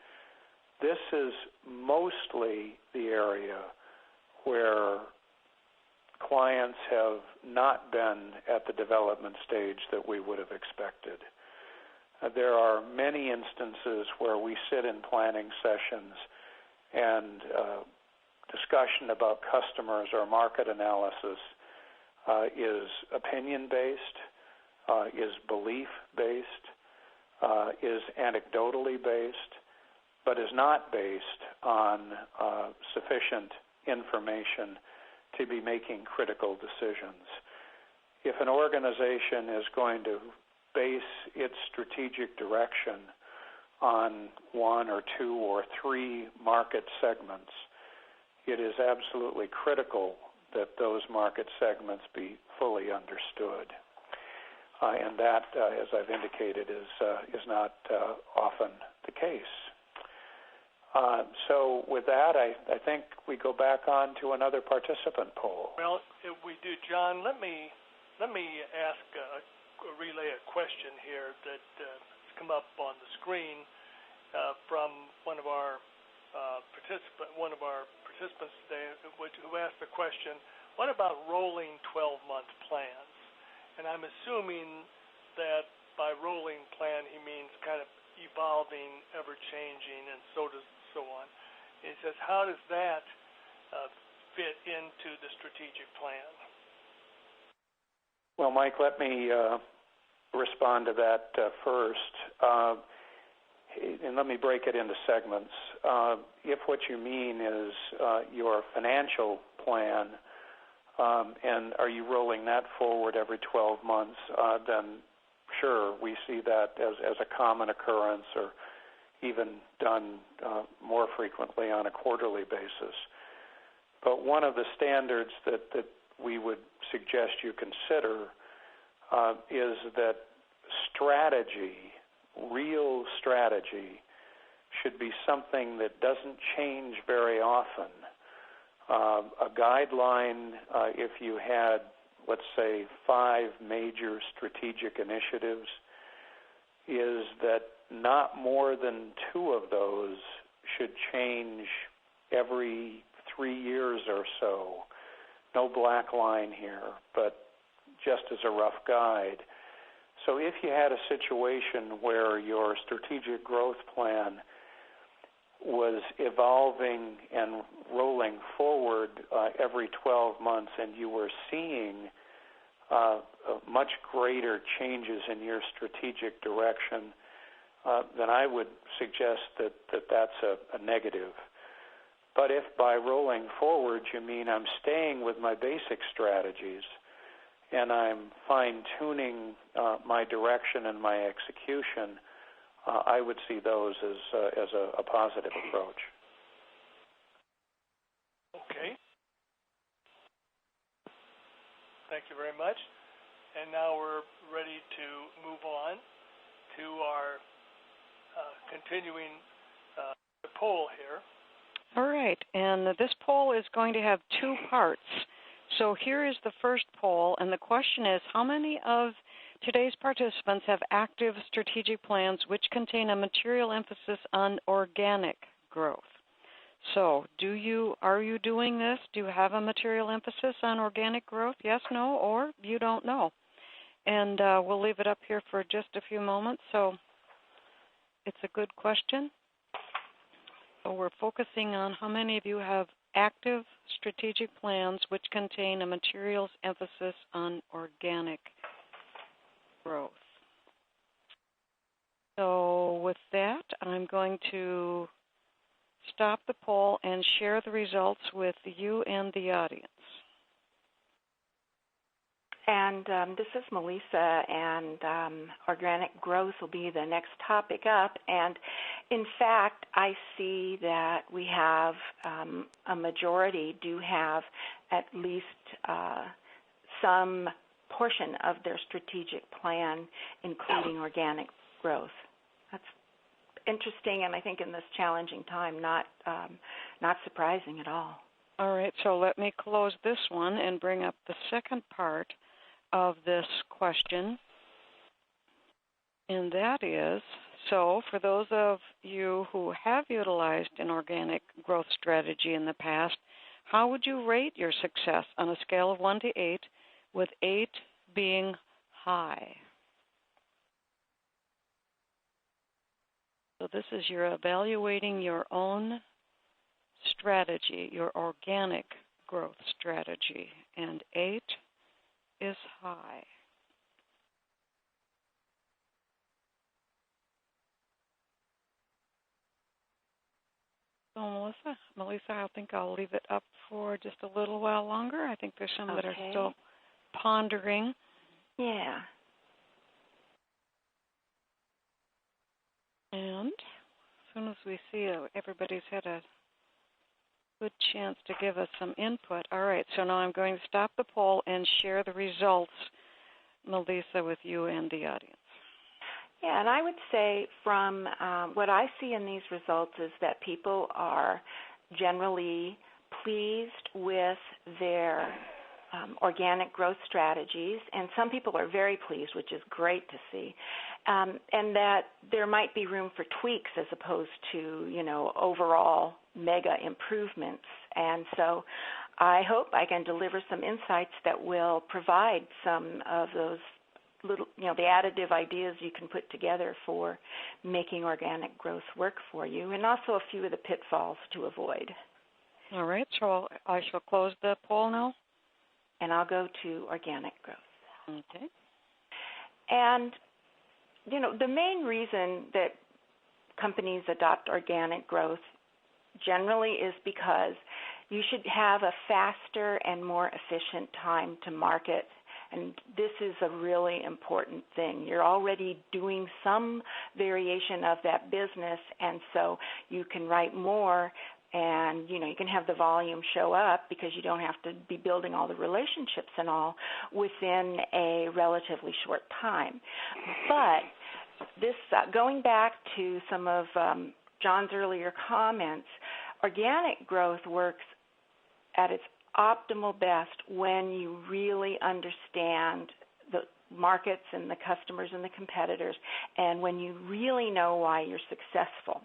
this is mostly the area where clients have not been at the development stage that we would have expected. There are many instances where we sit in planning sessions and discussion about customers or market analysis is opinion-based, is belief-based, is anecdotally based, but is not based on sufficient information to be making critical decisions. If an organization is going to base its strategic direction on one or two or three market segments, it is absolutely critical that those market segments be fully understood. And that, as I've indicated, is not often the case. So with that, I think we go back on to another participant poll. Well, if we do, John, let me ask relay a question here that has come up on the screen from one of our participants today, who asked the question, what about rolling 12-month plans? And I'm assuming that by rolling plan he means kind of evolving, ever-changing, and so on. He says, how does that fit into the strategic plan? Well, Mike, let me respond to that first. And let me break it into segments. If what you mean is your financial plan, and are you rolling that forward every 12 months, then sure, we see that as a common occurrence, or even done more frequently on a quarterly basis. But one of the standards that we would suggest you consider is that strategy, real strategy, should be something that doesn't change very often. A guideline, if you had, let's say, 5 major strategic initiatives, is that not more than 2 of those should change every 3 years or so. No black line here, but just as a rough guide. So if you had a situation where your strategic growth plan was evolving and rolling forward every 12 months, and you were seeing much greater changes in your strategic direction, then I would suggest that that's a negative. But if by rolling forward you mean I'm staying with my basic strategies and I'm fine-tuning my direction and my execution, I would see those as a positive approach. Okay. Thank you very much. And now we're ready to move on to our continuing the poll here. All right, and this poll is going to have 2 parts. So here is the first poll, and the question is, how many of today's participants have active strategic plans which contain a material emphasis on organic growth? So are you doing this? Do you have a material emphasis on organic growth? Yes, no, or you don't know? And we'll leave it up here for just a few moments. So it's a good question. So we're focusing on how many of you have active strategic plans which contain a materials emphasis on organic growth. So with that, I'm going to stop the poll and share the results with you and the audience. And this is Melissa, and organic growth will be the next topic up. And in fact, I see that we have a majority do have at least some portion of their strategic plan, including organic growth. That's interesting, and I think in this challenging time, not surprising at all. All right, so let me close this one and bring up the second part of this question, and that is, so for those of you who have utilized an organic growth strategy in the past, how would you rate your success on a scale of 1 to 8, with 8 being high? So this is you're evaluating your own strategy, your organic growth strategy, and 8 is high. So Melissa, I think I'll leave it up for just a little while longer. I think there's some that are still pondering. Yeah. And as soon as we see everybody's had a good chance to give us some input. All right, so now I'm going to stop the poll and share the results, Melissa, with you and the audience. Yeah, and I would say from what I see in these results is that people are generally pleased with their organic growth strategies, and some people are very pleased, which is great to see, and that there might be room for tweaks as opposed to, overall mega improvements. And so I hope I can deliver some insights that will provide some of those little, the additive ideas you can put together for making organic growth work for you, and also a few of the pitfalls to avoid. All right, so I shall close the poll now. And I'll go to organic growth. Okay. And, the main reason that companies adopt organic growth generally is because you should have a faster and more efficient time to market. And this is a really important thing. You're already doing some variation of that business, and so you can write more, and you can have the volume show up because you don't have to be building all the relationships and all within a relatively short time. But this, going back to some of John's earlier comments, organic growth works at its optimal best when you really understand the markets and the customers and the competitors, and when you really know why you're successful.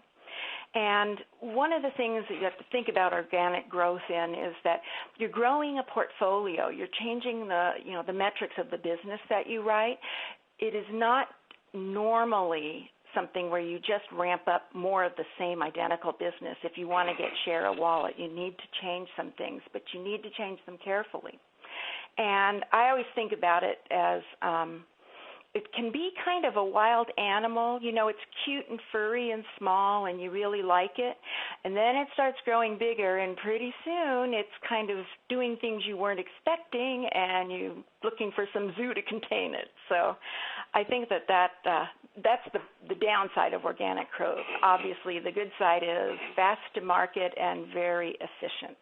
And one of the things that you have to think about organic growth in is that you're growing a portfolio. You're changing the metrics of the business that you write. It is not normally something where you just ramp up more of the same identical business. If you want to get share of wallet, you need to change some things, but you need to change them carefully. And I always think about it as it can be kind of a wild animal. It's cute and furry and small, and you really like it. And then it starts growing bigger, and pretty soon it's kind of doing things you weren't expecting, and you're looking for some zoo to contain it. So I think that's the downside of organic growth. Obviously, the good side is fast to market and very efficient.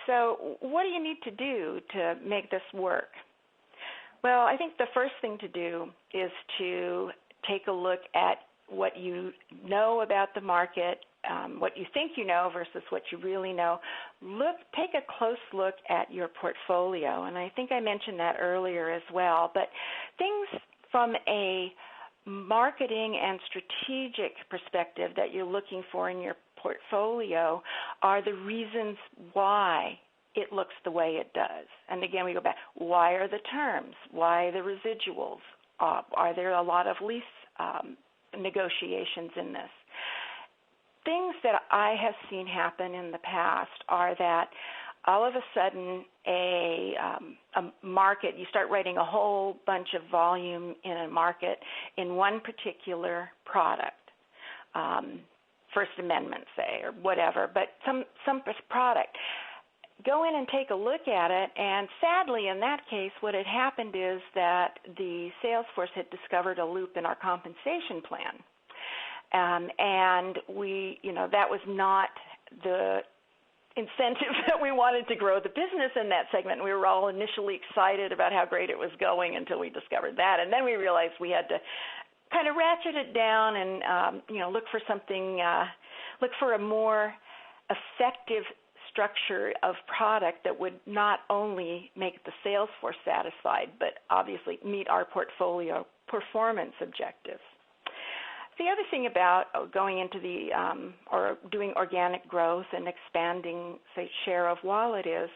So what do you need to do to make this work? Well, I think the first thing to do is to take a look at what you know about the market, what you think you know versus what you really know. Take a close look at your portfolio, and I think I mentioned that earlier as well. But things from a marketing and strategic perspective that you're looking for in your portfolio are the reasons why it looks the way it does. And again, we go back, why are the terms? Why the residuals? Are there a lot of lease negotiations in this? things that I have seen happen in the past are that all of a sudden a market, you start writing a whole bunch of volume in a market in one particular product, First Amendment, say, or whatever, but some product. Go in and take a look at it, and sadly in that case what had happened is that the sales force had discovered a loop in our compensation plan. And we, that was not the incentive that we wanted to grow the business in that segment. We were all initially excited about how great it was going until we discovered that. And then we realized we had to kind of ratchet it down and, look for something, look for a more effective structure of product that would not only make the sales force satisfied, but obviously meet our portfolio performance objectives. The other thing about going into or doing organic growth and expanding, say, share of wallet is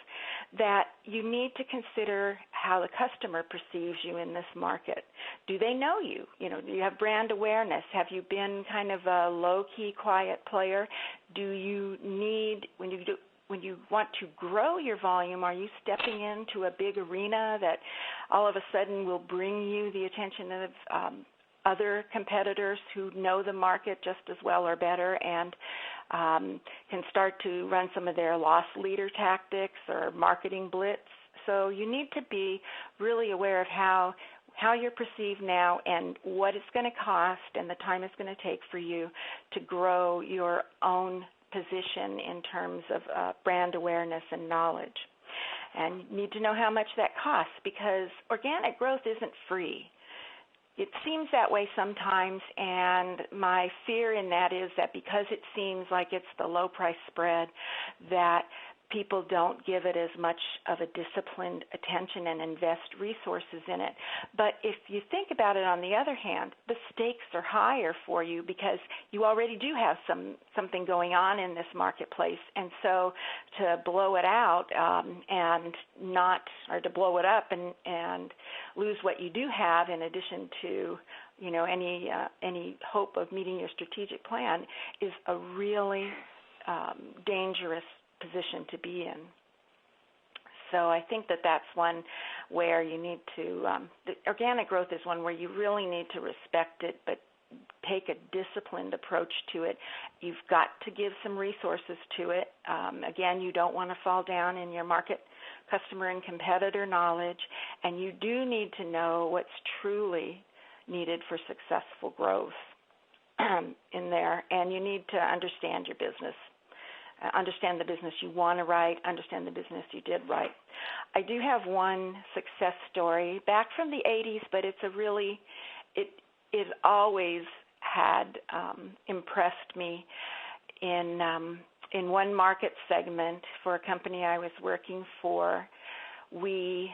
that you need to consider how the customer perceives you in this market. Do they know you? Do you have brand awareness? Have you been kind of a low-key, quiet player? Do you need, when you want to grow your volume, are you stepping into a big arena that all of a sudden will bring you the attention of other competitors who know the market just as well or better and can start to run some of their loss leader tactics or marketing blitz? So you need to be really aware of how you're perceived now and what it's going to cost and the time it's going to take for you to grow your own position in terms of brand awareness and knowledge. And you need to know how much that costs, because organic growth isn't free. It seems that way sometimes, and my fear in that is that because it seems like it's the low price spread, that people don't give it as much of a disciplined attention and invest resources in it. But if you think about it on the other hand, the stakes are higher for you because you already do have something going on in this marketplace. And so to blow it out to blow it up and lose what you do have in addition to any hope of meeting your strategic plan is a really dangerous position to be in. So I think that's one where you need to, the organic growth is one where you really need to respect it, but take a disciplined approach to it. You've got to give some resources to it. Again, you don't want to fall down in your market, customer, and competitor knowledge, and you do need to know what's truly needed for successful growth in there, and you need to understand your business. Understand the business you want to write, understand the business you did write. I do have one success story back from the 80s, but it's it always had impressed me in one market segment for a company I was working for. We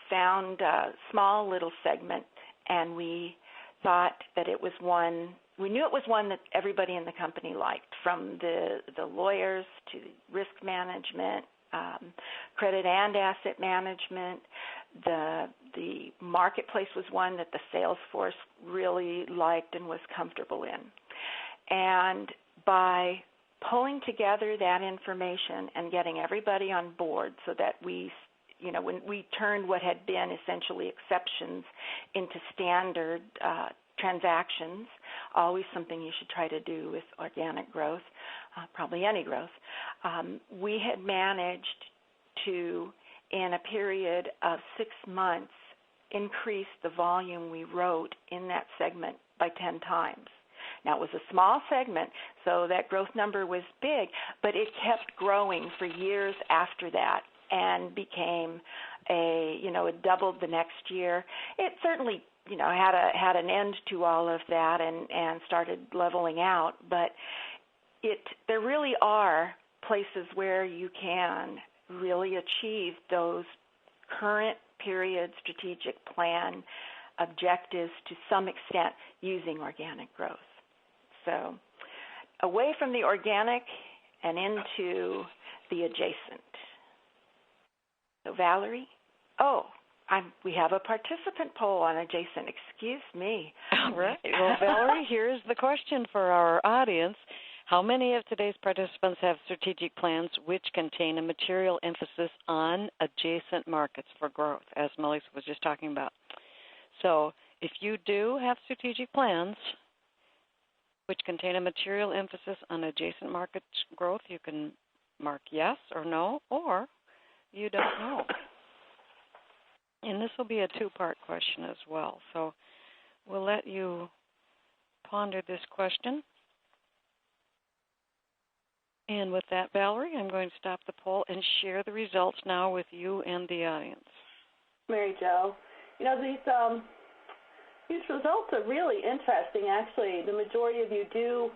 found a small little segment, and we thought that it was one. We knew it was one that everybody in the company liked, from the lawyers to risk management, credit and asset management. The marketplace was one that the sales force really liked and was comfortable in. And by pulling together that information and getting everybody on board so that when we turned what had been essentially exceptions into standard transactions, always something you should try to do with organic growth, probably any growth. We had managed to, in a period of 6 months, increase the volume we wrote in that segment by 10 times. Now, it was a small segment, so that growth number was big, but it kept growing for years after that and became it doubled the next year. It certainly had an end to all of that and started leveling out, but there really are places where you can really achieve those current period strategic plan objectives to some extent using organic growth. So away from the organic and into the adjacent. So Valerie? We have a participant poll on adjacent. Excuse me. All right. Well, Valerie, here's the question for our audience. How many of today's participants have strategic plans which contain a material emphasis on adjacent markets for growth, as Melissa was just talking about? So if you do have strategic plans which contain a material emphasis on adjacent market growth, you can mark yes or no, or you don't know. And this will be a two-part question as well. So we'll let you ponder this question. And with that, Valerie, I'm going to stop the poll and share the results now with you and the audience. Mary Jo, you know, these results are really interesting. Actually, the majority of you do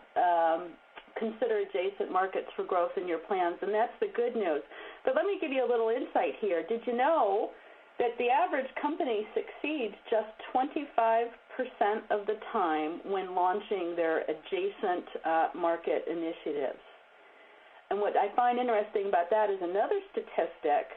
consider adjacent markets for growth in your plans, and that's the good news. But let me give you a little insight here. Did you know that the average company succeeds just 25% of the time when launching their adjacent market initiatives? And what I find interesting about that is another statistic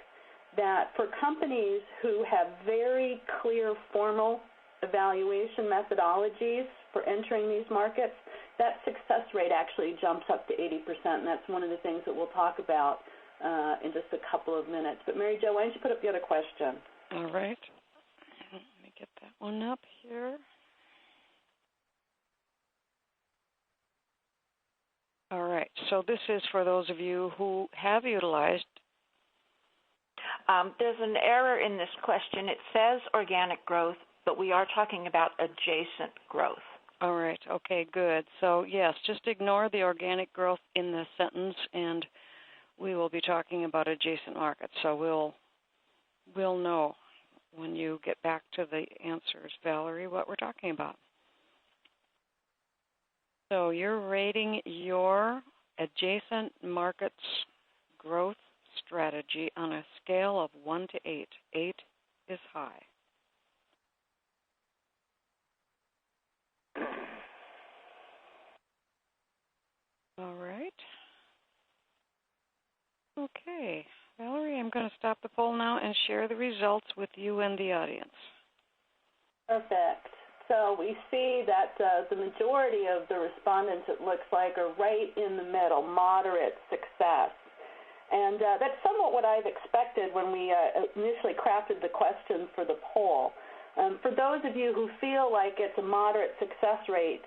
that for companies who have very clear formal evaluation methodologies for entering these markets, that success rate actually jumps up to 80%, and that's one of the things that we'll talk about in just a couple of minutes. But Mary Jo, why don't you put up the other question? All right. Let me get that one up here. All right. So this is for those of you who have utilized. There's an error in this question. It says organic growth, but we are talking about adjacent growth. All right. Okay, good. So, yes, just ignore the organic growth in the sentence, and we will be talking about adjacent markets. So we'll know when you get back to the answers, Valerie, what we're talking about. So you're rating your adjacent markets growth strategy on a scale of 1 to 8. 8 is high. All right. Okay. Valerie, I'm going to stop the poll now and share the results with you and the audience. Perfect. So we see that the majority of the respondents, it looks like, are right in the middle, moderate success. And that's somewhat what I've expected when we initially crafted the question for the poll. For those of you who feel like it's a moderate success rate,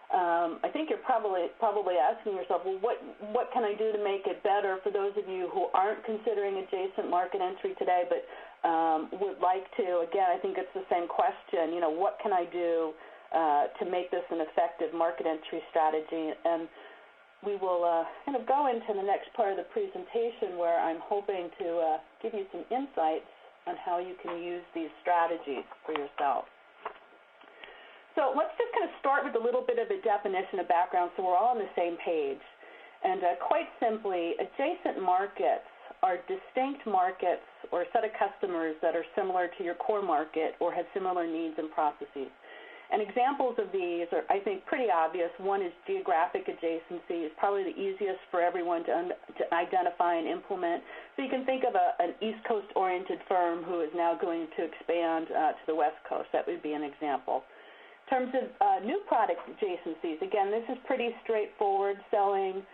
I think you're probably asking yourself, well, what can I do to make it better? For those of you who aren't considering adjacent market entry today, but would like to, again, I think it's the same question. You know, what can I do to make this an effective market entry strategy? And we will kind of go into the next part of the presentation where I'm hoping to give you some insights on how you can use these strategies for yourself. So let's just kind of start with a little bit of a definition of background so we're all on the same page. And quite simply, adjacent markets are distinct markets or a set of customers that are similar to your core market or have similar needs and processes. And examples of these are, I think, pretty obvious. One is geographic adjacency. It's probably the easiest for everyone to identify and implement. So you can think of an East Coast-oriented firm who is now going to expand to the West Coast. That would be an example. In terms of new product adjacencies, again, this is pretty straightforward, selling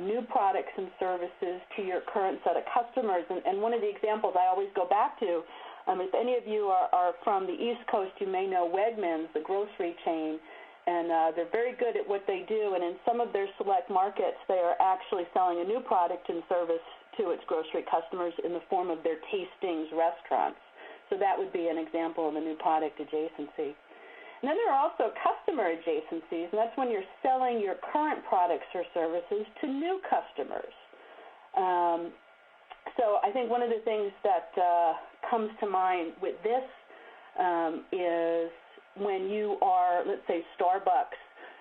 new products and services to your current set of customers. And one of the examples I always go back to, if any of you are from the East Coast, you may know Wegmans, the grocery chain, and they're very good at what they do. And in some of their select markets, they are actually selling a new product and service to its grocery customers in the form of their tastings restaurants. So that would be an example of a new product adjacency. And then there are also customer adjacencies, and that's when you're selling your current products or services to new customers. So I think one of the things that comes to mind with this is when you are, let's say, Starbucks,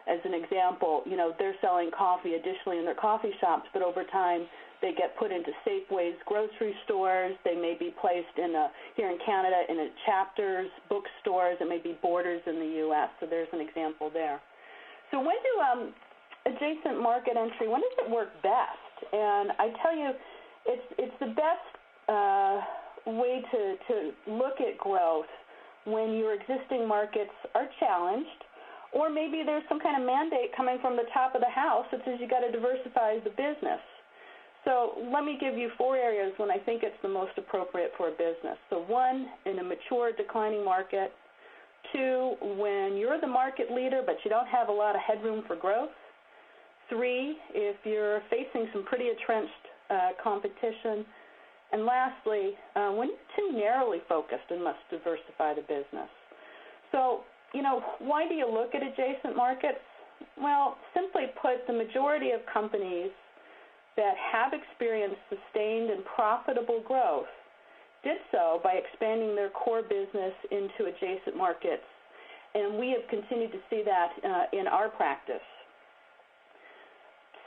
as an example, you know, they're selling coffee additionally in their coffee shops, but over time they get put into Safeway's grocery stores. They may be placed in here in Canada in a Chapters bookstores. It may be Borders in the U.S. So there's an example there. So when do adjacent market entry, when does it work best? And I tell you, it's the best way to look at growth when your existing markets are challenged Or maybe there's some kind of mandate coming from the top of the house that says you got to diversify the business. So let me give you 4 areas when I think it's the most appropriate for a business. So 1, in a mature, declining market. 2, when you're the market leader but you don't have a lot of headroom for growth. 3, if you're facing some pretty entrenched competition. And lastly, when you're too narrowly focused and must diversify the business. So, why do you look at adjacent markets? Well, simply put, the majority of companies that have experienced sustained and profitable growth did so by expanding their core business into adjacent markets, and we have continued to see that in our practice.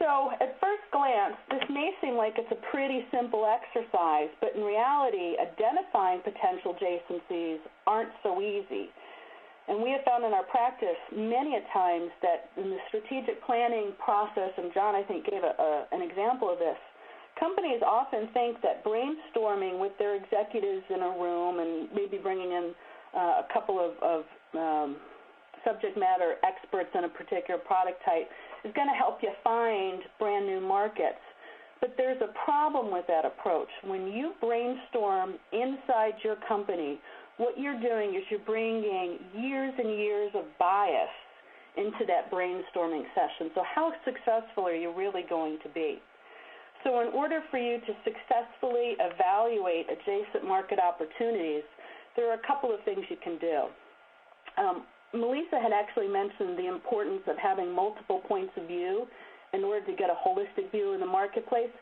So at first glance, this may seem like it's a pretty simple exercise, but in reality, identifying potential adjacencies aren't so easy. And we have found in our practice many a times that in the strategic planning process, and John, I think, gave an example of this, companies often think that brainstorming with their executives in a room and maybe bringing in a couple of subject matter experts in a particular product type is going to help you find brand new markets. But there's a problem with that approach. When you brainstorm inside your company, what you're doing is you're bringing years and years of bias into that brainstorming session. So how successful are you really going to be? So in order for you to successfully evaluate adjacent market opportunities, there are a couple of things you can do. Melissa had actually mentioned the importance of having multiple points of view in order to get a holistic view of the marketplace,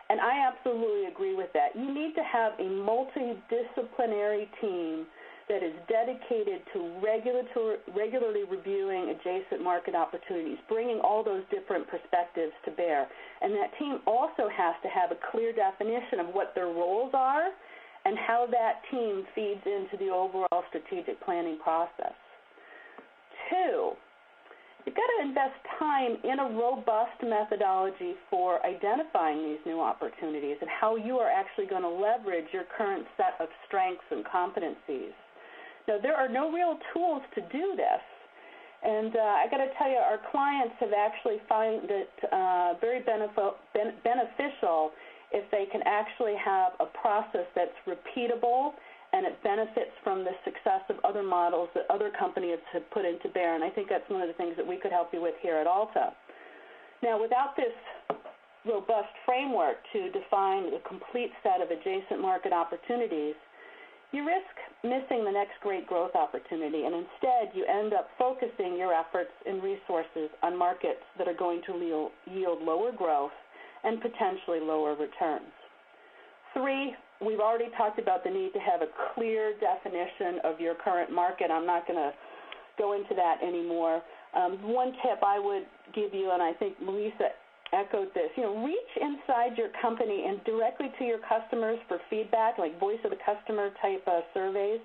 and I absolutely agree with that. You need to have a multidisciplinary team that is dedicated to regularly reviewing adjacent market opportunities, bringing all those different perspectives to bear. And that team also has to have a clear definition of what their roles are and how that team feeds into the overall strategic planning process. 2, you've got to invest time in a robust methodology for identifying these new opportunities and how you are actually going to leverage your current set of strengths and competencies. Now, there are no real tools to do this, and I got to tell you, our clients have actually found it very beneficial if they can actually have a process that's repeatable and it benefits from the success of other models that other companies have put into bear, and I think that's one of the things that we could help you with here at Alta. Now, without this robust framework to define the complete set of adjacent market opportunities, you risk missing the next great growth opportunity, and instead you end up focusing your efforts and resources on markets that are going to yield lower growth and potentially lower returns. 3, we've already talked about the need to have a clear definition of your current market. I'm not going to go into that anymore. One tip I would give you, and I think Melissa echoed this, reach inside your company and directly to your customers for feedback, like voice of the customer type surveys.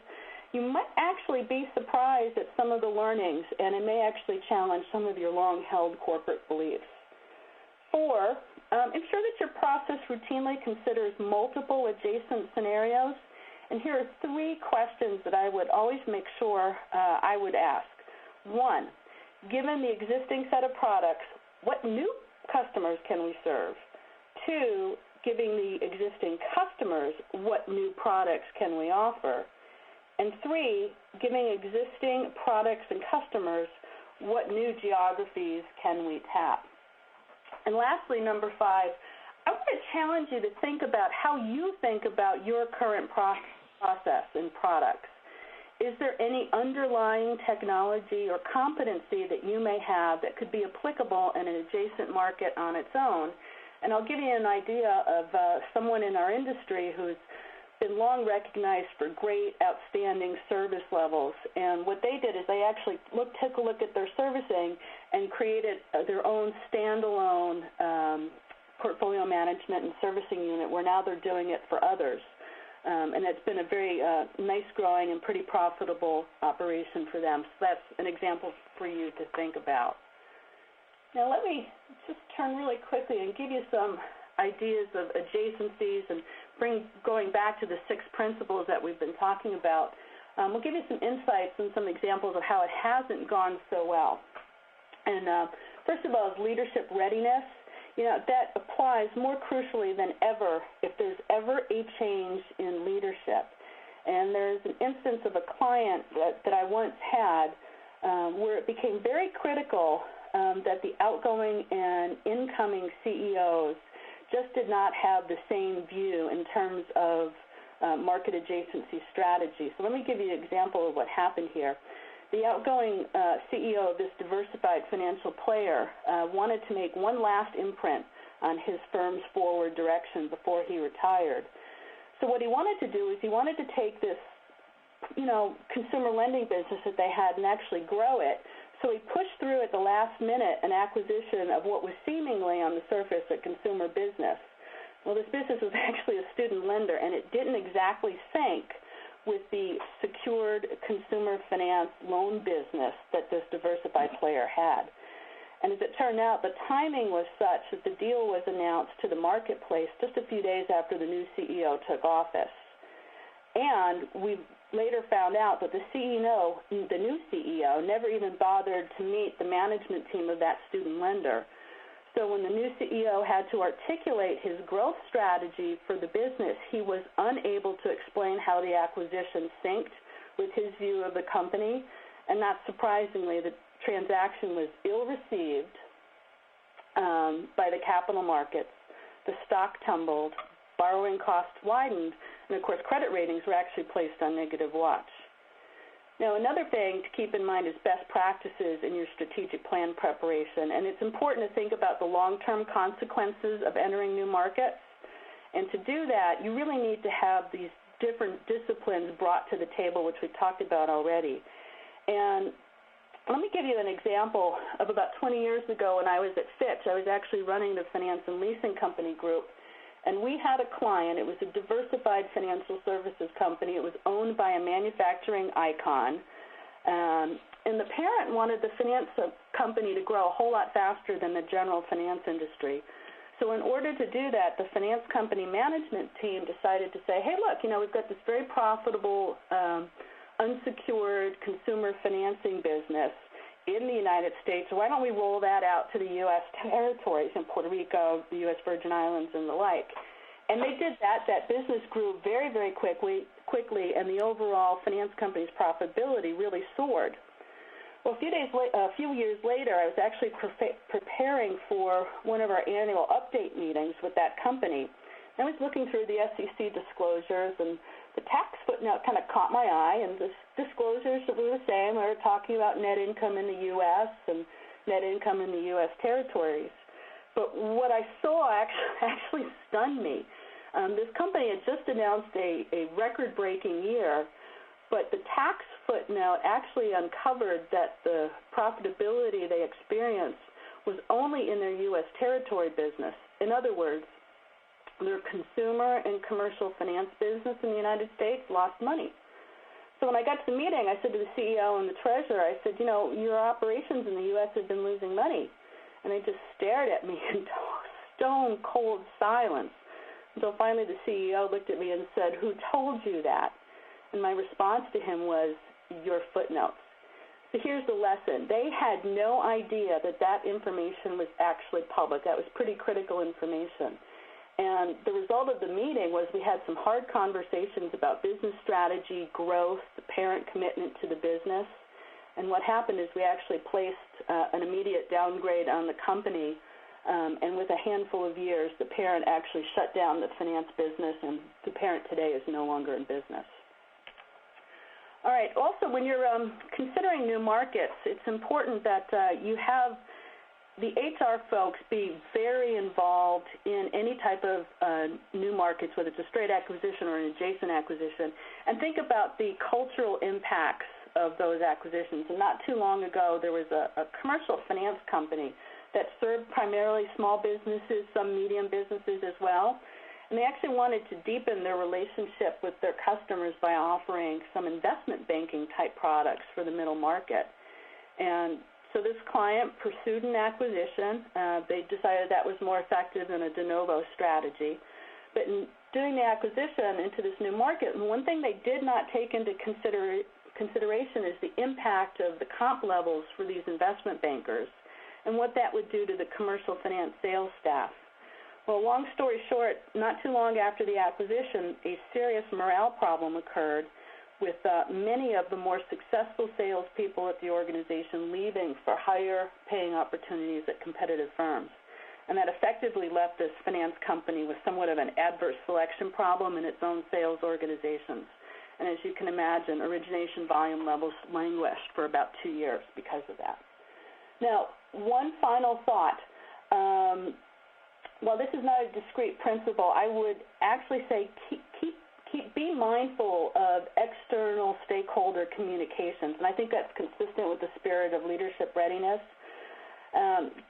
You might actually be surprised at some of the learnings, and it may actually challenge some of your long-held corporate beliefs. 4, ensure that your process routinely considers multiple adjacent scenarios. And here are 3 questions that I would always make sure I would ask. 1, given the existing set of products, what new customers can we serve? 2, giving the existing customers, what new products can we offer? And 3, giving existing products and customers, what new geographies can we tap? And lastly, number 5, I want to challenge you to think about how you think about your current process and products. Is there any underlying technology or competency that you may have that could be applicable in an adjacent market on its own? And I'll give you an idea of someone in our industry who's been long recognized for great, outstanding service levels. And what they did is they actually took a look at their servicing and created their own standalone portfolio management and servicing unit, where now they're doing it for others. And it's been a very nice growing and pretty profitable operation for them. So that's an example for you to think about. Now let me just turn really quickly and give you some ideas of adjacencies and going back to the 6 principles that we've been talking about. We'll give you some insights and some examples of how it hasn't gone so well. And first of all, is leadership readiness. That applies more crucially than ever if there's ever a change in leadership. And there's an instance of a client that I once had where it became very critical that the outgoing and incoming CEOs just did not have the same view in terms of market adjacency strategy. So let me give you an example of what happened here. The outgoing CEO of this diversified financial player wanted to make one last imprint on his firm's forward direction before he retired. So what he wanted to do is he wanted to take this, consumer lending business that they had and actually grow it. So he pushed through at the last minute an acquisition of what was seemingly on the surface a consumer business. Well, this business was actually a student lender, and it didn't exactly sync with the secured consumer finance loan business that this diversified player had. And as it turned out, the timing was such that the deal was announced to the marketplace just a few days after the new CEO took office. And we later found out that the new CEO, never even bothered to meet the management team of that student lender. So when the new CEO had to articulate his growth strategy for the business, he was unable to explain how the acquisition synced with his view of the company. And not surprisingly, the transaction was ill-received by the capital markets. The stock tumbled, borrowing costs widened, and of course credit ratings were actually placed on negative watch. Now, another thing to keep in mind is best practices in your strategic plan preparation, and it's important to think about the long-term consequences of entering new markets. And to do that, you really need to have these different disciplines brought to the table, which we've talked about already. And let me give you an example of about 20 years ago when I was at Fitch. I was actually running the finance and leasing company group, and we had a client. It was a diversified financial services company. It was owned by a manufacturing icon, and the parent wanted the finance company to grow a whole lot faster than the general finance industry. So in order to do that, the finance company management team decided to say, hey, look, we've got this very profitable unsecured consumer financing business in the United States, so why don't we roll that out to the U.S. territories in Puerto Rico, the U.S. Virgin Islands, and the like. And they did that. That business grew very, very quickly, and the overall finance company's profitability really soared. Well, a few years later, I was actually preparing for one of our annual update meetings with that company. I was looking through the SEC disclosures, and the tax footnote kind of caught my eye, and the disclosures that we were saying, we were talking about net income in the U.S. and net income in the U.S. territories. But what I saw actually stunned me. This company had just announced a record-breaking year, but the tax footnote actually uncovered that the profitability they experienced was only in their U.S. territory business. In other words, their consumer and commercial finance business in the United States lost money. So when I got to the meeting, I said to the CEO and the treasurer, I said, your operations in the U.S. have been losing money. And they just stared at me in stone-cold silence until finally the CEO looked at me and said, who told you that? And my response to him was, your footnotes. So here's the lesson. They had no idea that information was actually public. That was pretty critical information. And the result of the meeting was we had some hard conversations about business strategy, growth, the parent commitment to the business. And what happened is we actually placed an immediate downgrade on the company. And with a handful of years, the parent actually shut down the finance business, and the parent today is no longer in business. All right. Also, when you're considering new markets, it's important that you have the HR folks be very involved in any type of new markets, whether it's a straight acquisition or an adjacent acquisition, and think about the cultural impacts of those acquisitions. And not too long ago, there was a commercial finance company that served primarily small businesses, some medium businesses as well. And they actually wanted to deepen their relationship with their customers by offering some investment banking type products for the middle market. And so this client pursued an acquisition. They decided that was more effective than a de novo strategy. But in doing the acquisition into this new market, one thing they did not take into consideration is the impact of the comp levels for these investment bankers. and what that would do to the commercial finance sales staff. Well, long story short, not too long after the acquisition, a serious morale problem occurred with many of the more successful salespeople at the organization leaving for higher paying opportunities at competitive firms. And that effectively left this finance company with somewhat of an adverse selection problem in its own sales organizations. And as you can imagine, origination volume levels languished for about 2 years because of that. Now, one final thought. While this is not a discrete principle, I would actually say be mindful of external stakeholder communications, and I think that's consistent with the spirit of leadership readiness.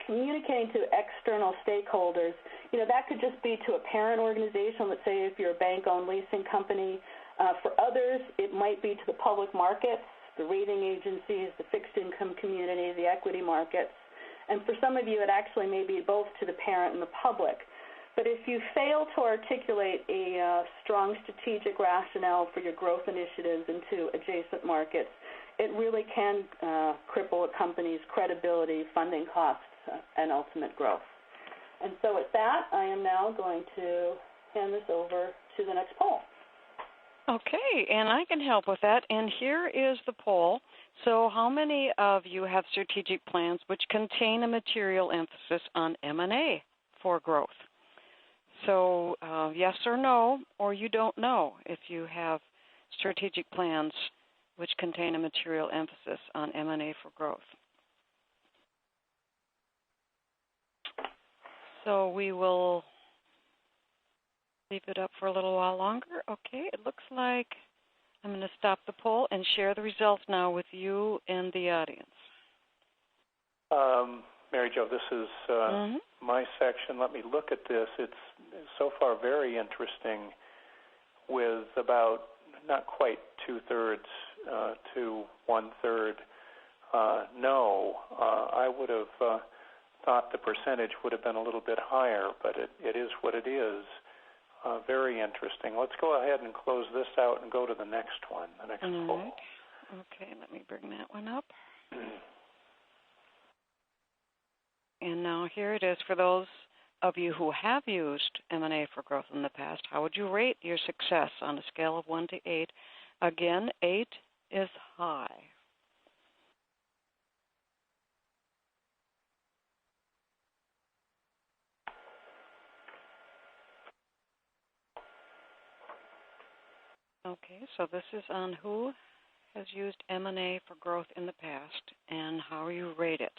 Communicating to external stakeholders, that could just be to a parent organization, let's say if you're a bank-owned leasing company. For others, it might be to the public markets, the rating agencies, the fixed income community, the equity markets. And for some of you, it actually may be both to the parent and the public. But if you fail to articulate a strong strategic rationale for your growth initiatives into adjacent markets, it really can cripple a company's credibility, funding costs, and ultimate growth. And so with that, I am now going to hand this over to the next poll. Okay, and I can help with that. And here is the poll. So how many of you have strategic plans which contain a material emphasis on M&A for growth? So yes or no, or you don't know if you have strategic plans which contain a material emphasis on M&A for growth. So we will leave it up for a little while longer. Okay, it looks like I'm going to stop the poll and share the results now with you and the audience. Mary Jo, this is my section. Let me look at this. It's so far very interesting, with about not quite 2/3 to 1/3 no. I would have thought the percentage would have been a little bit higher, but it is what it is. Very interesting. Let's go ahead and close this out and go to the next one, the next poll. Okay, let me bring that one up. And now here it is. For those of you who have used M&A for growth in the past, how would you rate your success on a scale of 1 to 8? Again, 8 is high. Okay, so this is on who has used M&A for growth in the past and how you rate it.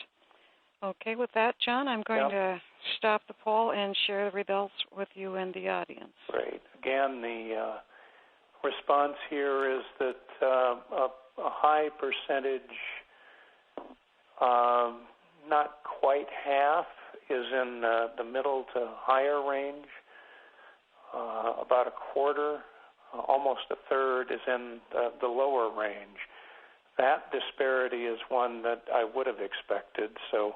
Okay, with that, John, I'm going to stop the poll and share the results with you and the audience. Great. Again, the response here is that a high percentage, not quite half, is in the middle to higher range. About a quarter, almost a third, is in the lower range. That disparity is one that I would have expected, so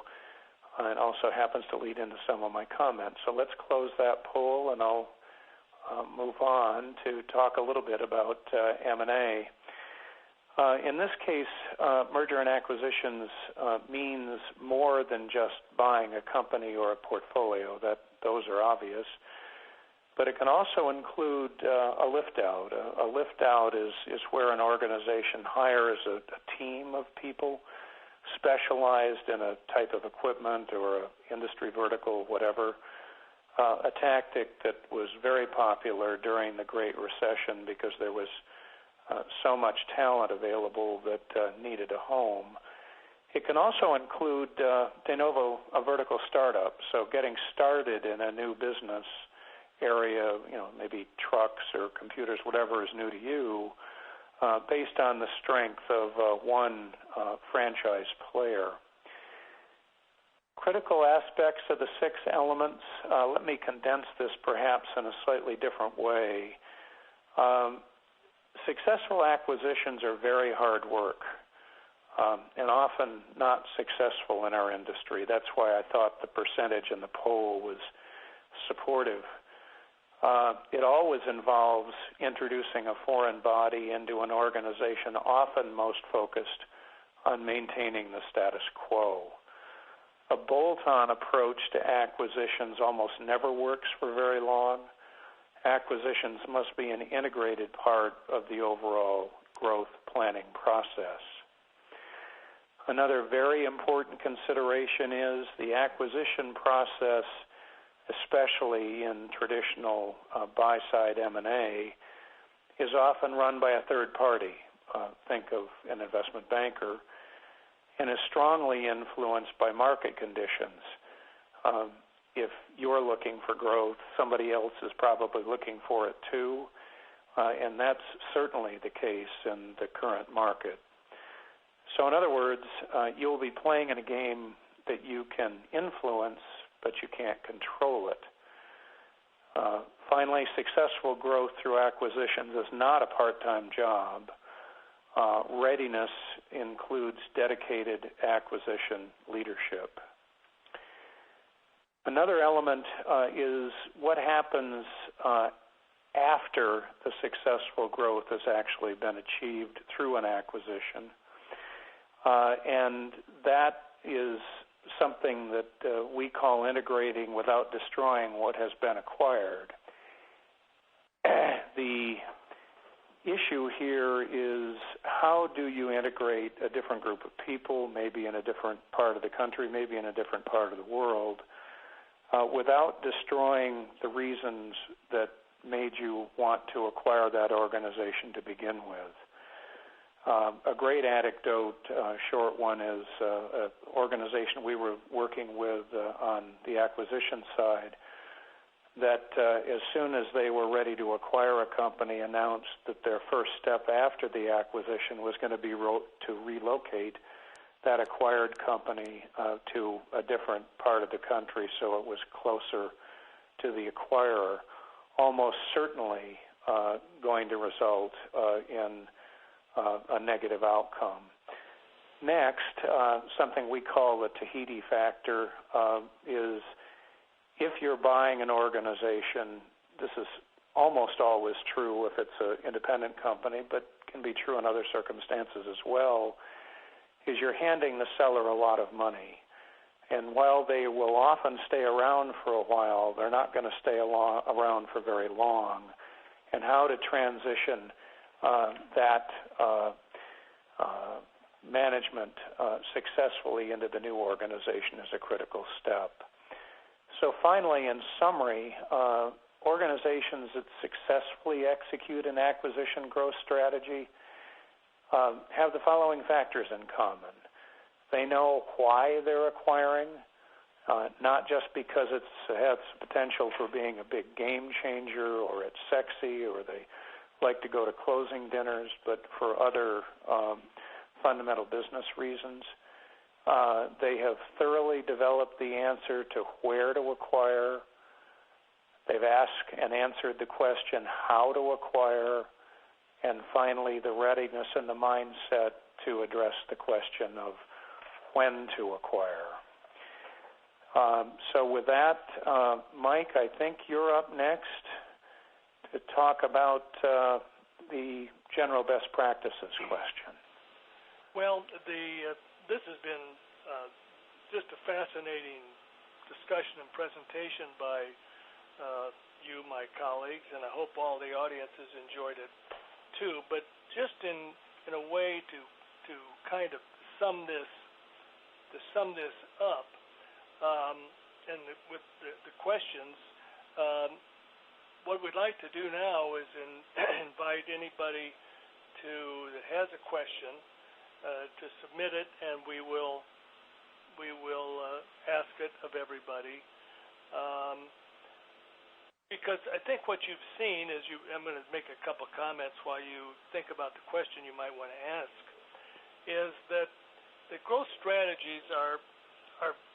it also happens to lead into some of my comments. So let's close that poll, and I'll move on to talk a little bit about M&A. In this case, merger and acquisitions means more than just buying a company or a portfolio. Those are obvious. But it can also include a lift-out. A lift-out is where an organization hires a team of people specialized in a type of equipment or an industry vertical, whatever, a tactic that was very popular during the Great Recession because there was so much talent available that needed a home. It can also include de novo, a vertical startup, so getting started in a new business area, maybe trucks or computers, whatever is new to you, based on the strength of one franchise player. Critical aspects of the 6 elements, let me condense this perhaps in a slightly different way. Successful acquisitions are very hard work and often not successful in our industry. That's why I thought the percentage in the poll was supportive. It always involves introducing a foreign body into an organization, often most focused on maintaining the status quo. A bolt-on approach to acquisitions almost never works for very long. Acquisitions must be an integrated part of the overall growth planning process. Another very important consideration is the acquisition process, especially in traditional buy-side M&A, is often run by a third party. Think of an investment banker, and is strongly influenced by market conditions. If you're looking for growth, somebody else is probably looking for it too, and that's certainly the case in the current market. So in other words, you'll be playing in a game that you can influence, but you can't control it. Finally, successful growth through acquisitions is not a part-time job. Readiness includes dedicated acquisition leadership. Another element is what happens after the successful growth has actually been achieved through an acquisition. And that is something that we call integrating without destroying what has been acquired. The issue here is how do you integrate a different group of people, maybe in a different part of the country, maybe in a different part of the world, without destroying the reasons that made you want to acquire that organization to begin with. A great anecdote, short one, is an organization we were working with on the acquisition side that as soon as they were ready to acquire a company, announced that their first step after the acquisition was going to be to relocate that acquired company to a different part of the country so it was closer to the acquirer, almost certainly going to result in a negative outcome. Next, something we call the Tahiti factor is if you're buying an organization, this is almost always true if it's an independent company, but can be true in other circumstances as well, is you're handing the seller a lot of money. And while they will often stay around for a while, they're not going to stay around for very long. And how to transition that management successfully into the new organization is a critical step. So finally, in summary, organizations that successfully execute an acquisition growth strategy have the following factors in common. They know why they're acquiring, not just because it has potential for being a big game changer or it's sexy or they like to go to closing dinners, but for other fundamental business reasons. They have thoroughly developed the answer to where to acquire. They've asked and answered the question how to acquire. And finally, the readiness and the mindset to address the question of when to acquire. So with that, Mike, I think you're up next to talk about the general best practices question. Well, this has been just a fascinating discussion and presentation by you, my colleagues, and I hope all the audiences enjoyed it too. But just in a way to kind of sum this up, and with the questions, what we'd like to do now is invite anybody that has a question to submit it, and we will ask it of everybody. Because I think what you've seen is I'm going to make a couple comments while you think about the question you might want to ask, is that the growth strategies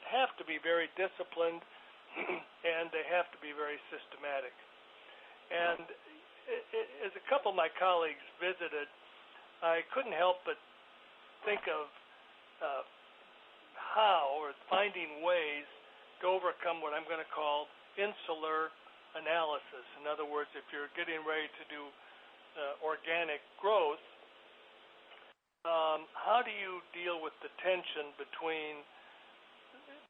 have to be very disciplined and they have to be very systematic. And as a couple of my colleagues visited, I couldn't help but think of how or finding ways to overcome what I'm going to call insular analysis. In other words, if you're getting ready to do organic growth, how do you deal with the tension between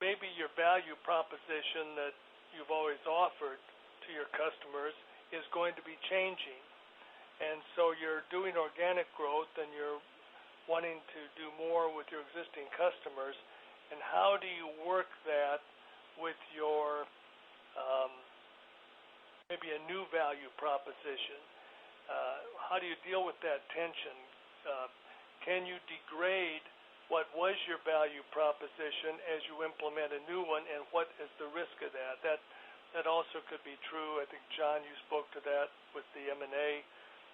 maybe your value proposition that you've always offered to your customers is going to be changing. And so you're doing organic growth and you're wanting to do more with your existing customers. And how do you work that with your maybe a new value proposition? How do you deal with that tension? Can you degrade what was your value proposition as you implement a new one, and what is the risk of that? That also could be true. I think, John, you spoke to that with the M&A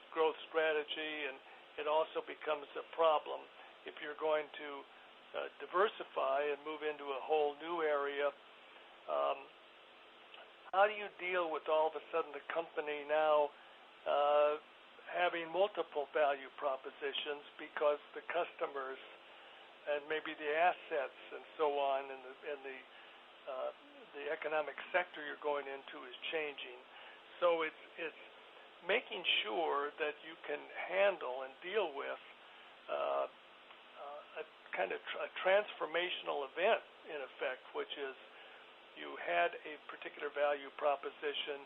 growth strategy, and it also becomes a problem if you're going to diversify and move into a whole new area. How do you deal with all of a sudden the company now having multiple value propositions because the customers and maybe the assets and so on and the economic sector you're going into is changing? So it's making sure that you can handle and deal with a kind of a transformational event, in effect, which is you had a particular value proposition,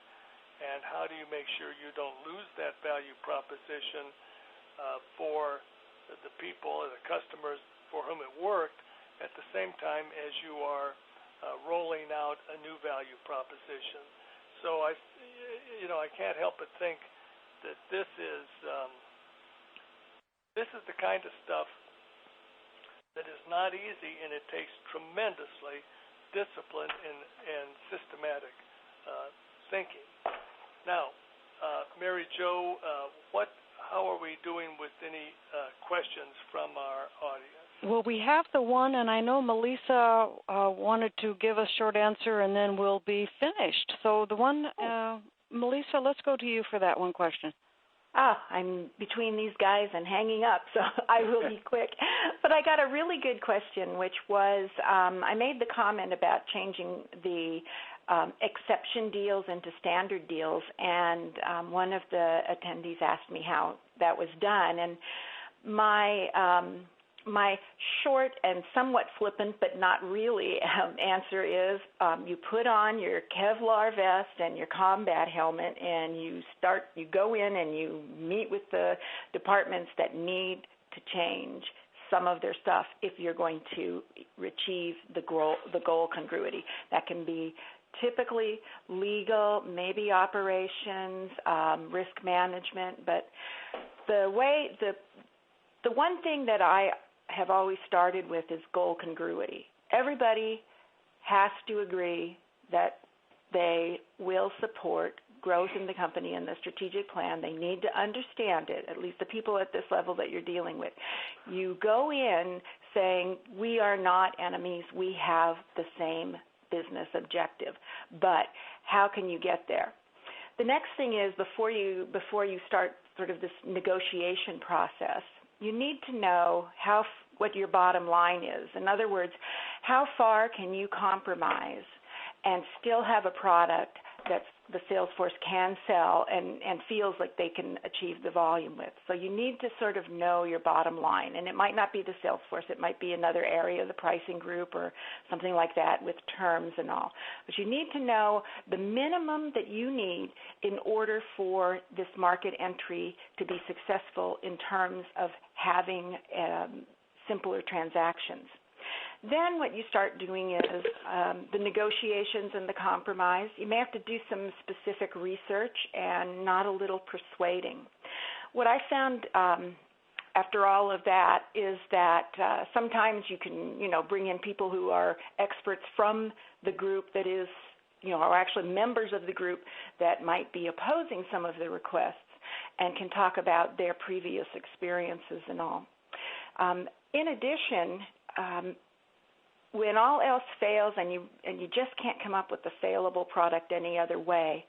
and how do you make sure you don't lose that value proposition for the people or the customers for whom it worked, at the same time as you are rolling out a new value proposition. So I can't help but think that this is the kind of stuff that is not easy, and it takes tremendously discipline and systematic thinking. Now, Mary Jo, how are we doing with any questions from our audience? Well, we have the one, and I know Melissa wanted to give a short answer, and then we'll be finished. So the one, Melissa, let's go to you for that one question. I'm between these guys and hanging up, so I will be quick. But I got a really good question, which was I made the comment about changing the exception deals into standard deals, and one of the attendees asked me how that was done. And my short and somewhat flippant, but not really, answer is you put on your Kevlar vest and your combat helmet, and you go in and you meet with the departments that need to change some of their stuff if you're going to achieve the goal congruity. That can be typically legal, maybe operations, risk management, but the one thing that I have always started with is goal congruity. Everybody has to agree that they will support growth in the company and the strategic plan. They need to understand it, at least the people at this level that you're dealing with. You go in saying, we are not enemies, we have the same business objective, but how can you get there? The next thing is before you start sort of this negotiation process, you need to know what your bottom line is. In other words, how far can you compromise and still have a product that the sales force can sell and feels like they can achieve the volume with. So you need to sort of know your bottom line. And it might not be the sales force. It might be another area of the pricing group or something like that with terms and all. But you need to know the minimum that you need in order for this market entry to be successful in terms of having simpler transactions. Then what you start doing is the negotiations and the compromise. You may have to do some specific research and not a little persuading. What I found after all of that is that sometimes you can, bring in people who are experts from the group that is, are actually members of the group that might be opposing some of the requests and can talk about their previous experiences and all. In addition, when all else fails and you just can't come up with a saleable product any other way,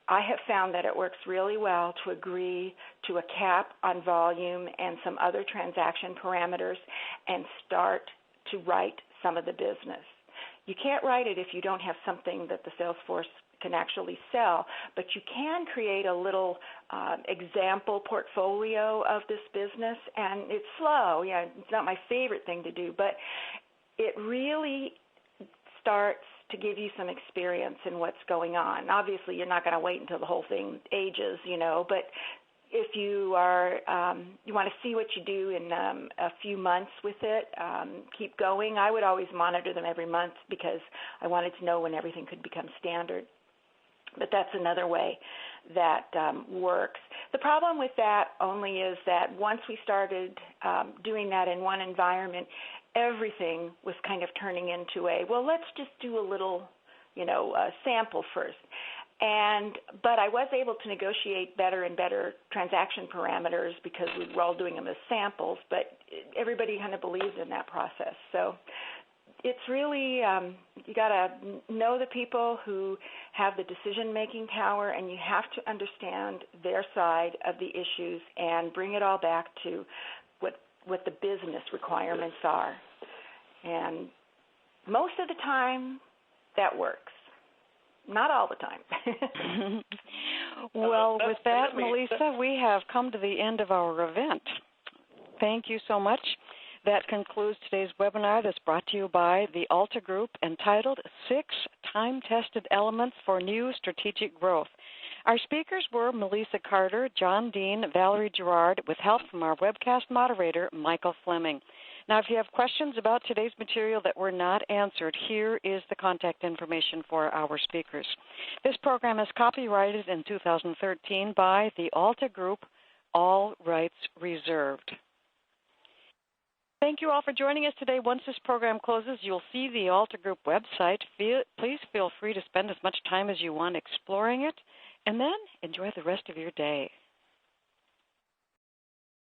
I have found that it works really well to agree to a cap on volume and some other transaction parameters and start to write some of the business. You can't write it if you don't have something that the sales force can actually sell, but you can create a little example portfolio of this business, and it's slow. Yeah, it's not my favorite thing to do, but it really starts to give you some experience in what's going on. Obviously, you're not going to wait until the whole thing ages, but if you are you want to see what you do in a few months with it, keep going. I would always monitor them every month because I wanted to know when everything could become standard. But that's another way that works. The problem with that only is that once we started doing that in one environment, everything was kind of turning into let's just do a little, sample first. But I was able to negotiate better and better transaction parameters because we were all doing them as samples, but everybody kind of believes in that process. So it's really, you got to know the people who have the decision-making power, and you have to understand their side of the issues and bring it all back to what the business requirements are. And most of the time, that works. Not all the time. Well, with that, Melissa, we have come to the end of our event. Thank you so much. That concludes today's webinar that's brought to you by the Alta Group, entitled 6 Time-Tested Elements for New Strategic Growth. Our speakers were Melissa Carter, John Dean, Valerie Gerard, with help from our webcast moderator, Michael Fleming. Now, if you have questions about today's material that were not answered, here is the contact information for our speakers. This program is copyrighted in 2013 by the Alta Group, all rights reserved. Thank you all for joining us today. Once this program closes, you'll see the Alta Group website. Please feel free to spend as much time as you want exploring it, and then enjoy the rest of your day.